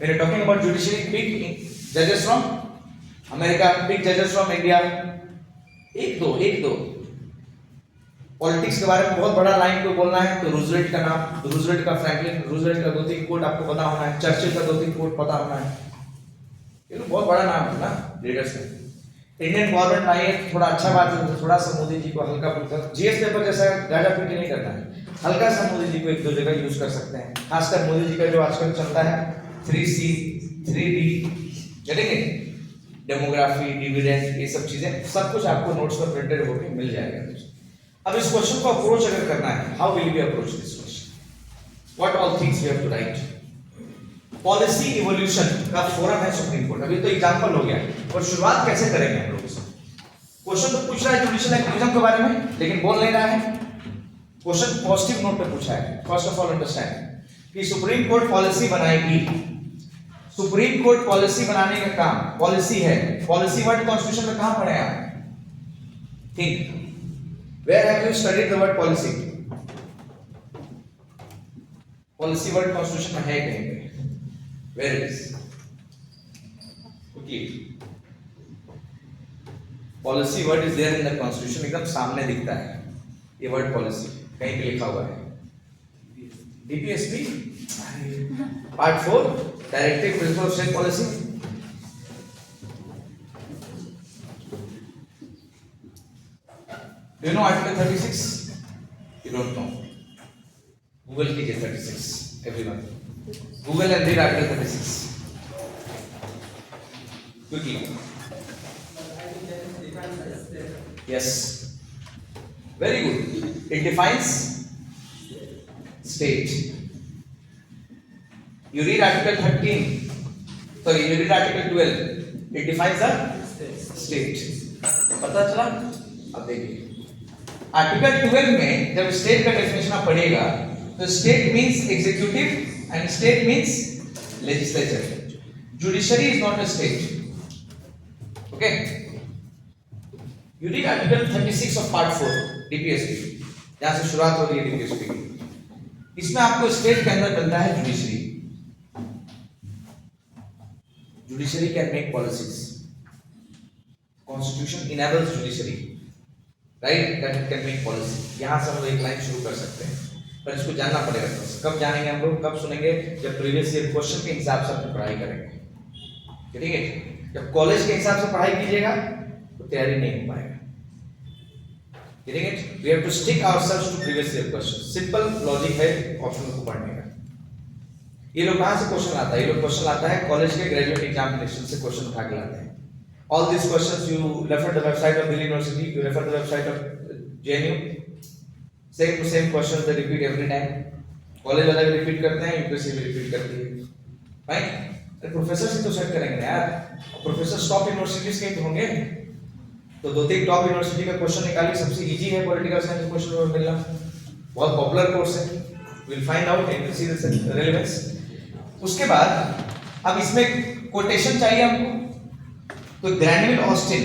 When you talking about judiciary, pick जजेस फ्रॉम अमेरिका, पिक जजेस फ्रॉम इंडिया. एक दो. Politics के बारे में बहुत बड़ा line को बोलना है तो रूजवेल्ट का नाम, रूजवेल्ट का, फ्रैंकलिन रूजवेल्ट का 2-3 कोट आपको पता होना है, चर्चिल का 2-3 कोट पता होना है. ये तो बहुत बड़ा नाम है ना लीडर्स का. इंडियन गवर्नमेंट आई है, थोड़ा अच्छा बात है, थोड़ा सा मोदी जी को हल्का फुल्का जीएस पेपर जैसा गाजा पीटी नहीं करना है. हल्का सा मोदी जी को एक दो जगह यूज कर सकते हैं. खासकर मोदी जी का जो आजकल चलता है 3C 3D, चलेंगे, डेमोग्राफी, डिविडेंड, ये सब चीजें, सब कुछ आपको नोट्स पर प्रिंटेड होकर मिल जाएगा. अब इस क्वेश्चन को अप्रोच अगर करना है, how will we approach this question? What all things we have to write? Policy evolution का फोरम है सुप्रीम कोर्ट. अभी तो एग्जांपल हो गया, और शुरुआत कैसे करेंगे हम लोग इसमें? क्वेश्चन तो पूछ रहा है जुडिशियल एक्टिविज्म के बारे में, लेकिन बोल नहीं रहा है. क्वेश्चन पॉजिटिव नोट पे पूछा है. फर्स्ट ऑफ ऑल अंडरस्टैंड कि सुप्रीम कोर्ट पॉलिसी बनाएगी. सुप्रीम कोर्ट पॉलिसी बनाने का काम, पॉलिसी है. पॉलिसी वर्ड कॉन्स्टिट्यूशन में कहां पढ़े आप? Think. Where have you studied the word policy? Policy word constitution में है कहीं पे? Where it is? Okay. Policy word is there in the constitution. एकदम सामने दिखता है ये word policy, कहीं पे लिखा हुआ है. DPSP Part 4 Directive Principle of State Policy. Do you know Article 36? You don't know. Google कीजिए 36. Everyone. Google and read Article 36. Quickly. Yes. Very good. It defines state. You read Article 13. Sorry, you read Article 12. It defines the state. पता चला? अब देखिए. Article 12 में जब state का definition आप पढ़ेगा तो state means executive and state means legislature. Judiciary is not a state. Okay. You read article 36 of part 4 DPSP, जहां से शुरुआत हो रही है डीपीएसपी की. इसमें आपको स्टेट के अंदर मिलता है judiciary. Judiciary can make policies. Constitution enables judiciary, right, that it can make policy. यहां से हम एक लाइन शुरू कर सकते हैं. पर इसको जानना पड़ेगा। तो कब जानेंगे हम लोग, कब सुनेंगे, जब प्रीवियस ईयर क्वेश्चन के हिसाब से अपनी पढ़ाई करेंगे। ठीक है, जब कॉलेज के हिसाब से पढ़ाई कीजिएगा तो तैयारी नहीं हो पाएगा। ठीक है, we have to stick ourselves to previous year question. Simple logic है ऑप्शन को पढ़ने का। ये लोग कहां से क्वेश्चन आता है, ये लोग क्वेश्चन आता है कॉलेज के ग्रेजुएट एग्जामिनेशन से क्वेश्चन उठा के लाते हैं। All this questions you refer the website of Delhi University, you refer the website of JNU, same to same questions they repeat every time. College वाले भी रिपीट करते हैं, यूपीएससी भी रिपीट करती है। राइट, अरे प्रोफेसर से तो सेट करेंगे यार, प्रोफेसर टॉप यूनिवर्सिटीज के होंगे तो दो तीन टॉप यूनिवर्सिटी का क्वेश्चन निकालिए। सबसे इजी है पॉलिटिकल साइंस क्वेश्चन पेपर मिलना, बहुत पॉपुलर कोर्स है, will find out and see the relevance. उसके बाद अब इसमें कोटेशन चाहिए हमको, तो ग्रैनविल ऑस्टिन,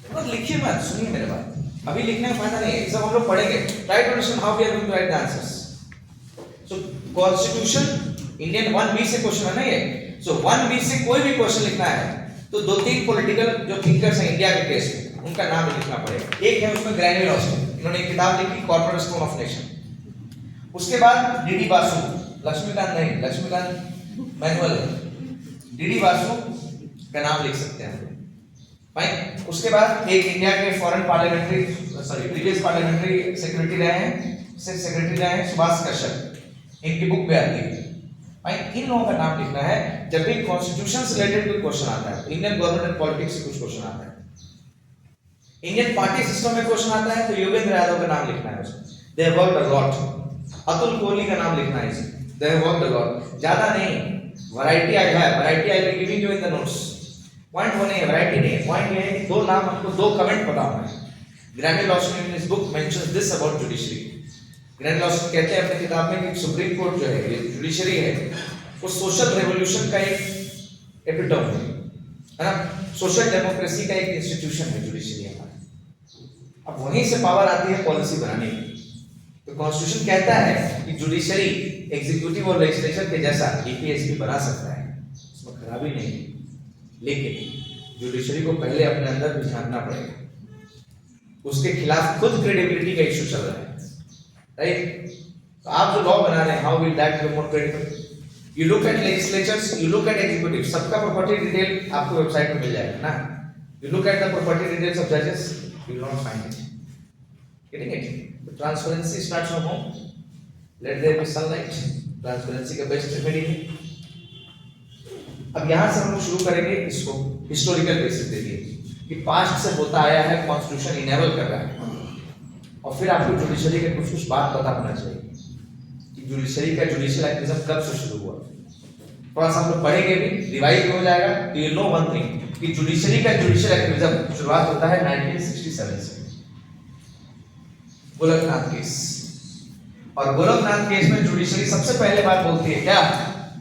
तो लिखिए मत, सुनिए मेरे बात, अभी लिखने का फायदा नहीं है, सब हम लोग पढ़ेंगे। Try to understand how we are going to write the answers. So constitution Indian 1B से क्वेश्चन है ना ये, सो 1B से कोई भी क्वेश्चन लिखना है तो दो तीन पॉलिटिकल जो थिंकर्स हैं इंडिया के केस में, उनका नाम लिखना पड़ेगा। एक है उसमें ग्रैनविल ऑस्टिन, इन्होंने एक किताब लिखी कॉर्नरस्टोन ऑफ नेशन। उसके बाद डीडी बासु, लक्ष्मीकांत नहीं, लक्ष्मीकांत मैनुअल है, डीडी बासु का नाम लिख सकते हैं फाइन। उसके बाद एक इंडिया के foreign parliamentary previous parliamentary secretary रहे हैं सुभाष कश्यप, इनकी बुक भी आती है भाई। इन लोगों का नाम लिखना है। जब भी कॉन्स्टिट्यूशन से रिलेटेड कोई क्वेश्चन आता है, इंडियन गवर्नमेंट एंड पॉलिटिक्स से कुछ क्वेश्चन आता है, इंडियन पार्टी सिस्टम में क्वेश्चन आता है तो योगेंद्र यादव का नाम लिखना है उसमें, they have worked a lot. Atul Kohli का नाम लिखना है इसमें, they have worked a lot. ज्यादा नहीं, वैरायटी आई है, variety I will giving you in the notes. Point वो नहीं है, वैरायटी नहीं है, पॉइंट ये है कि दो नाम हमको, दो कमेंट पता होना है। Granville Austin in his book mentions this about judiciary. Granville Austin कहते हैं अपनी किताब में कि सुप्रीम कोर्ट जो है, ये जुडिशरी है, वो सोशल रेवोल्यूशन का एक एपिटोम है ना, सोशल डेमोक्रेसी का एक इंस्टीट्यूशन है जुडिशरी हमारा। अब वहीं से पावर आती है पॉलिसी बनाने की। तो कॉन्स्टिट्यूशन कहता है कि जुडिशरी एग्जीक्यूटिव और लेजिस्लेचर के जैसा ईपीएसपी बना सकता है, उसमें खराबी नहीं, लेकिन जुडिशरी को पहले अपने अंदर भी झांकना पड़ेगा। उसके खिलाफ खुद क्रेडिबिलिटी का इश्यू चल रहा है, राइट। तो आप जो लॉ बना रहे हैं, how will that be more credible? You look at legislatures, you look at executive, सबका प्रॉपर्टी डिटेल आपको वेबसाइट पे मिल जाएगा ना। You look at the property details of जजेस, you will not find it. Getting it? Transparency starts from home, let there be sunlight, transparency का best remedy है। अब यहां से हम लोग शुरू करेंगे इसको हिस्टोरिकल बेसिस देखिए कि पास्ट से होता आया है, कॉन्स्टिट्यूशन इनेबल कर रहा है, और फिर आपको जुडिशरी के कुछ कुछ बात पता होना चाहिए कि जुडिशरी का जुडिशियल एक्टिविज्म कब से शुरू हुआ। थोड़ा सा हम लोग पढ़ेंगे भी, रिवाइज भी हो जाएगा, तो यू नो वन थिंग कि जुडिशरी का जुडिशियल एक्टिविज्म शुरुआत होता है 1967 से, गोलकनाथ केस। और गोलकनाथ केस में जुडिशरी सबसे पहले बात बोलती है क्या,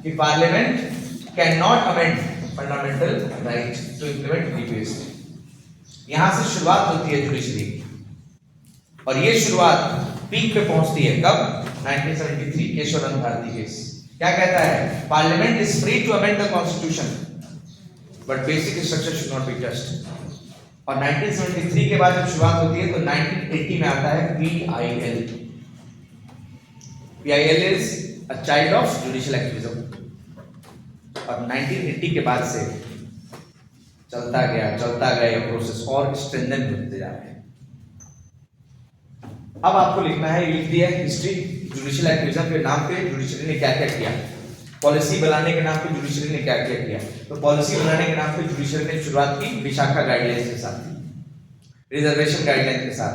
कि parliament can not amend fundamental right to implement EPSP. यहां से शुरुआत होती है जुडिशरी की, और ये शुरुआत पीक पे पहुंचती है कब, 1973 केशवरंग भारती केस। क्या कहता है, parliament is free to amend the constitution but basic structure should not be touched. और 1973 के बाद जब शुरुआत होती है तो 1980 में आता है PIL। PIL is a child of judicial activism. और 1980 के बाद से चलता गया ये प्रोसेस और स्ट्रेंथन होते जा रहे हैं। अब आपको लिखना है, लिख दिया हिस्ट्री, जुडिशियल एक्टिविज्म के नाम पे जुडिशरी ने क्या क्या किया, पॉलिसी बनाने के नाम पे जुडिशरी ने क्या क्या किया। तो पॉलिसी बनाने के नाम पे जुडिशरी ने शुरुआत की विशाखा गाइडलाइंस के साथ, रिजर्वेशन गाइडलाइन के साथ,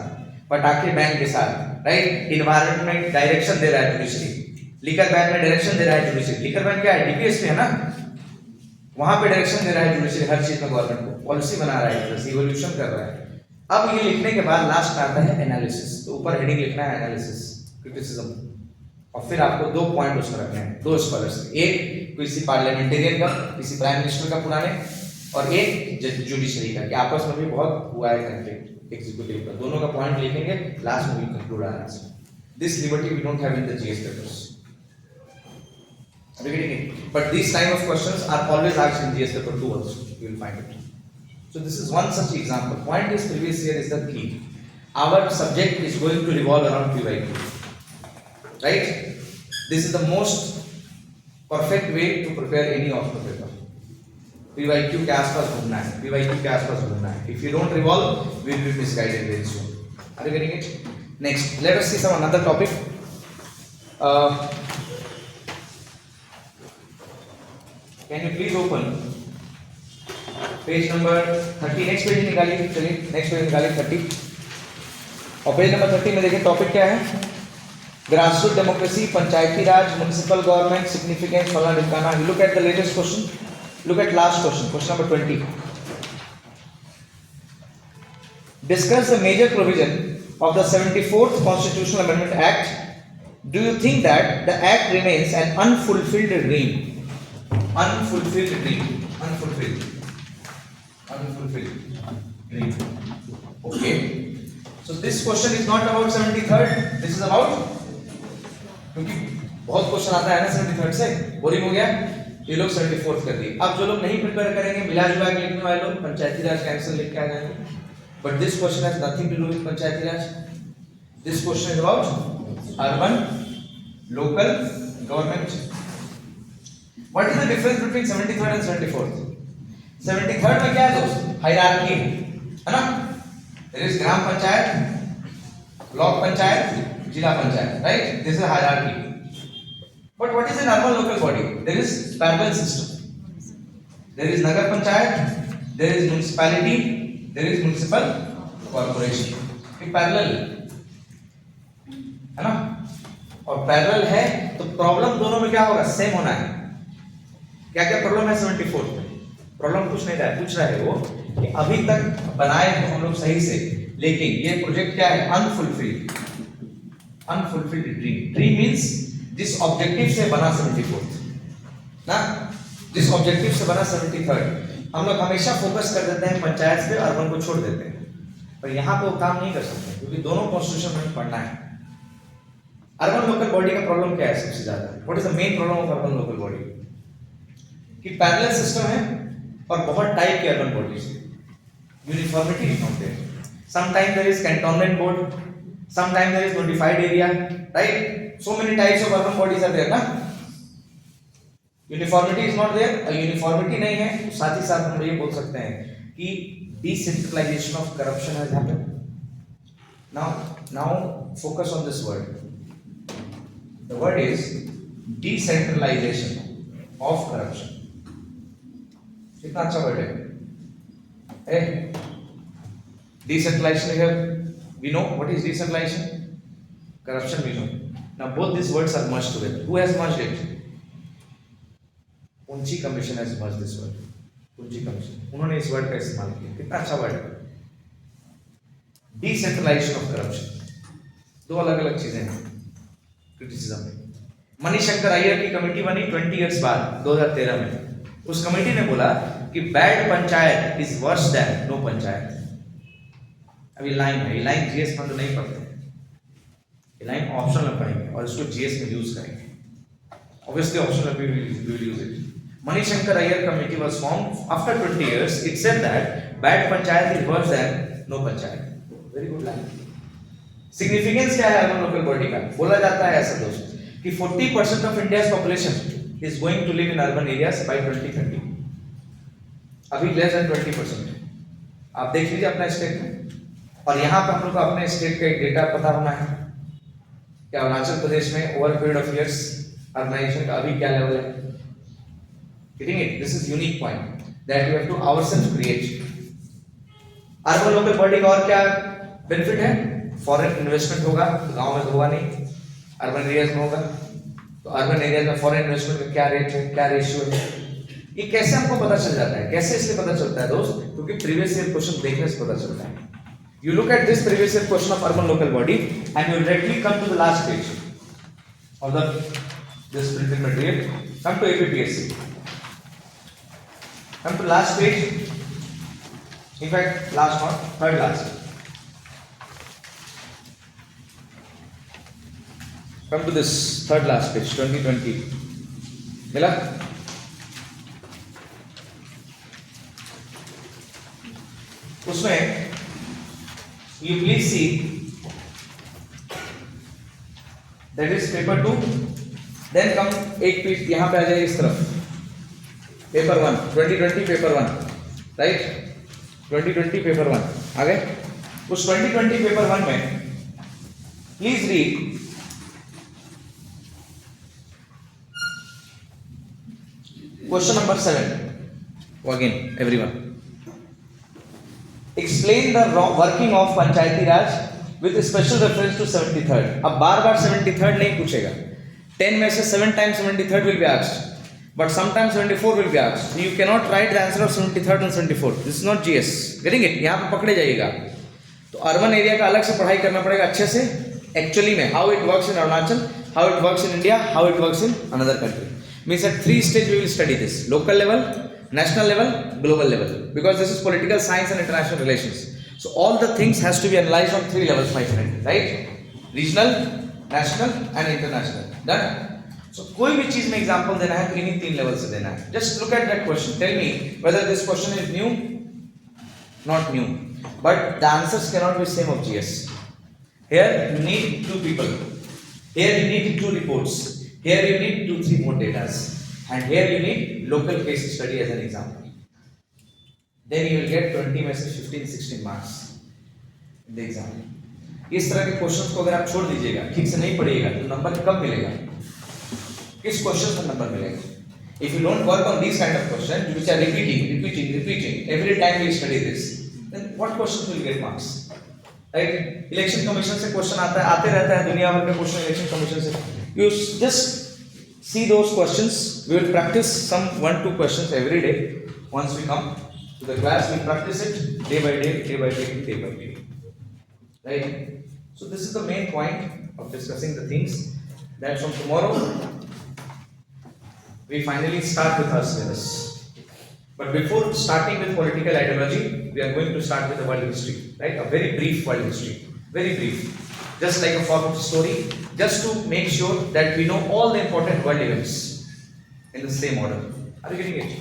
पटाखे बैन के साथ, राइट। इन्वायरमेंट में डायरेक्शन दे रहा है जुडिशरी, लिकर बैन में डायरेक्शन दे रहा है जुडिशरी। लिकर बैन क्या है, डीपीएस में है ना, वहां पे डायरेक्शन दे रहा है जुडिशरी हर चीज में, गवर्नमेंट को पॉलिसी बना रहा है, इवोल्यूशन कर रहा है। अब ये लिखने के बाद लास्ट आता है एनालिसिस, तो ऊपर हेडिंग लिखना है एनालिसिस, क्रिटिसिज्म, और फिर आपको दो पॉइंट उसमें रखने हैं, दो स्कॉलर्स, एक किसी पार्लियामेंटेरियन का, किसी प्राइम मिनिस्टर का पुराने, और एक जुडिशरी का, कि आपस में भी बहुत हुआ है कंफ्लिक्ट एग्जीक्यूटिव का, दोनों का पॉइंट लिखेंगे, लास्ट में we conclude our answer. This liberty we don't have in the GS papers, but these kind of questions are always asked in GS paper 2 also, you will find it. So this is one such example. Point is previous year is the key. our subject is going to revolve around PYQ, right? This is the most perfect way to prepare any of the paper. PYQ के आसपास घूमना है, PYQ के आसपास घूमना है. If you don't revolve, we will be misguided very soon. Are you getting it? Next, let us see some another topic. Can you please open page number 30? Next page निकालिए, चलिए नेक्स्ट पेज निकालिए 30. और page number 30 में देखिए topic क्या है. Grassroot democracy, panchayati raj, municipal government, significance, फलाना ढिमकाना. You look at the latest question, look at last question, question number 20. Discuss the major provision of the 74th Constitutional Amendment Act. Do you think that the act remains an unfulfilled dream? Unfulfilled dream. Unfulfilled dream. Okay. So this question is not about 73rd. This is about, क्योंकि बहुत question आता है ना 73rd से, boring हो गया, ये लोग 74th कर दिए. अब जो लोग नहीं प्रिपेयर करेंगे, मिला जुला के लिखने वाले लोग पंचायती राज कैंसिल लिख के आ जाएंगे. But this question has nothing to do with Panchayati Raj. This question is about urban local government. What is the difference between 73rd and 74th? 73rd में क्या है दोस्त? हायरार्की है ना? There is gram panchayat, block panchayat, जिला panchayat, right? This is hierarchy. But what is an urban local body? There is parallel system. There is nagar panchayat, there is municipality, there is municipal corporation. ये parallel है ना? और parallel है तो problem दोनों में क्या होगा? सेम होना है. क्या क्या प्रॉब्लम है 74th में? प्रॉब्लम कुछ नहीं रहा है, पूछ रहा है वो कि अभी तक बनाए तो हम लोग सही से, लेकिन ये प्रोजेक्ट क्या है? Unfulfilled. Unfulfilled dream. Dream means जिस ऑब्जेक्टिव से बना 74th ना, जिस ऑब्जेक्टिव से बना 73rd. हम लोग हमेशा फोकस कर देते हैं पंचायत पे, अर्बन को छोड़ देते हैं, पर यहाँ पे वो काम नहीं कर सकते क्योंकि दोनों कॉन्स्टिट्यूशन में पढ़ना है. अर्बन लोकल बॉडी का प्रॉब्लम क्या है सबसे ज्यादा? What is the main problem of urban local body? कि पैरेलल सिस्टम है और बहुत टाइप के अर्बन बॉडीज है. Uniformity is not there. Sometime there is cantonment board, sometime there is notified area, right? So many types of urban bodies are there ना. Uniformity is not there. और uniformity नहीं है तो साथ ही साथ हम ये बोल सकते हैं कि decentralization of corruption has happened. Now focus on this word. The word is decentralization of corruption. कितना अच्छा वर्ड है. Decentralization here, we know what is decentralization. Corruption we know. Now both these words are merged together. Who has merged it? पुंची commission has merged this word. पुंची commission, उन्होंने इस word का इस्तेमाल किया. कितना अच्छा वर्ड है. Decentralization of corruption. दो अलग अलग चीजें हैं क्रिटिसिज्म में. मणिशंकर अय्यर की कमेटी बनी 20 इयर्स बाद 2013 में. उस कमेटी ने बोला कि bad panchayat is worse than no panchayat. अभी लाइन है, ये लाइन जीएस में तो नहीं पढ़ते, ये लाइन ऑप्शनल में पढ़ेंगे और इसको जीएस में यूज करेंगे. ऑब्वियसली ऑप्शनल में we will use it. Manishankar Aiyar committee was formed after 20 years. It said that bad panchayat is worse than no panchayat. Very good line. Significance क्या है अर्बन लोकल बॉडी का? बोला जाता है ऐसा दोस्त कि 40% of India's population is going to live in urban areas by 2030. अभी less than 20%. आप देख लीजिए अपना स्टेट में, और यहाँ पे हम लोग को अपने स्टेट का एक डेटा पता होना है. क्या अरुणाचल प्रदेश में over period of years urbanization का अभी क्या लेवल है? Getting it? This is unique point that you have to ourselves create. Urban local body का और क्या बेनिफिट है? फॉरेन इन्वेस्टमेंट होगा, गांव में तो होगा नहीं, अर्बन एरियाज में होगा. तो अर्बन एरिया में फॉरेन इन्वेस्टमेंट का क्या रेट है, क्या रेशियो है? ये कैसे हमको पता चल जाता है? कैसे इसलिए पता चलता है दोस्त? क्योंकि प्रीवियस ईयर क्वेश्चन देखने से पता चलता है. You look at this previous year question of urban local body and you directly come to the last page of the this printed material. Come to APPSC, come to last page. In fact last not, third last. Come to this third last page, 2020. मिला? उसमें You please see that is paper 2. Then come एक piece यहाँ पे आ जाए इस तरफ, paper 1 2020 paper 1, right 2020 paper 1 आ गए. उस 2020 पेपर 1 में please read question number 7. Again everyone, explain the working of panchayati raj with special reference to 73rd. अब बार बार 73rd नहीं पूछेगा. 10 में से 7 times 73rd will be asked, but sometimes 74 will be asked. So you cannot write the answer of 73rd and 74th. This is not GS. Getting it? यहाँ पे पकड़े जाइएगा. तो अर्बन एरिया का अलग से पढ़ाई करना पड़ेगा अच्छे से. Actually में how it works in Arunachal, how it works in India, how it works in another country. Means at 3 stages we will study this: local level, national level, global level. Because this is political science and international relations. So all the things has to be analyzed on 3 levels, my friend. Right? Regional, national and international. Done? So कोई भी चीज में example देना है तो इन्हीं 3 level से देना है. Just look at that question. Tell me whether this question is new, not new. But the answers cannot be same of GS. Here you need 2 people. Here you need 2 reports. Here you need 2-3 more datas. And here you need local case study as an example. Then you will get 20 में से 15-16 marks in the exam. इस तरह के questions को अगर आप छोड़ दीजिएगा, ठीक से नहीं पढ़िएगा, तो नंबर कब मिलेगा? किस क्वेश्चन में नंबर मिलेगा? If you don't work on these kind of questions which are repeating every time we study this, then what questions will get marks? Right? Election commission से क्वेश्चन आते रहता है, दुनिया भर के क्वेश्चन इलेक्शन कमीशन से. You just see those questions. We will practice some 1-2 questions every day. Once we come to the class, we practice it day by day. Right? So this is the main point of discussing the things, that from tomorrow we finally start with our syllabus. But before starting with political ideology, we are going to start with the world history, right? A very brief world history, very brief, just like a form of story, just to make sure that we know all the important world events in the same order. Are you getting it?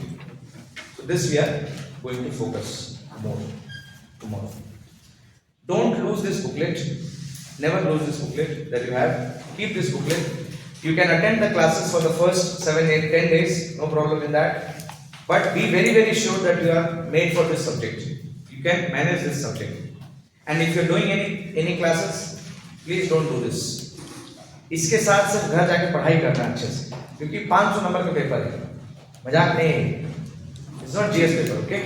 So this we are going to focus more tomorrow. Don't lose this booklet. Never lose this booklet that you have. Keep this booklet. You can attend the classes for the first 7, 8, 10 days. No problem in that. But be very, very sure that you are made for this subject. You can manage this subject. And if you are doing any classes, please don't do this. इसके साथ सिर्फ घर जाके पढ़ाई करना अच्छे से, क्योंकि 500 नंबर का पेपर है, मजाक नहीं है. It's not GS paper, okay?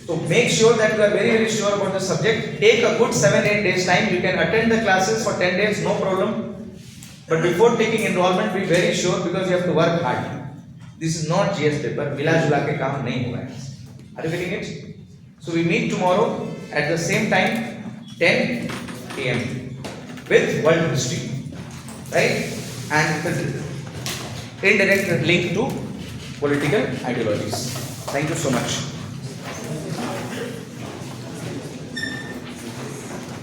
So make sure that you are very, very sure about the subject. Take a good 7-8 days time. You can attend the classes for 10 days, no problem. But before taking enrollment, be very sure, because you have to work hard. This is not GS paper. मिला जुला के काम नहीं होगा. Are you getting it? So we meet tomorrow at the same time, 10 AM with world history, right? And with indirect link to political ideologies. Thank you so much.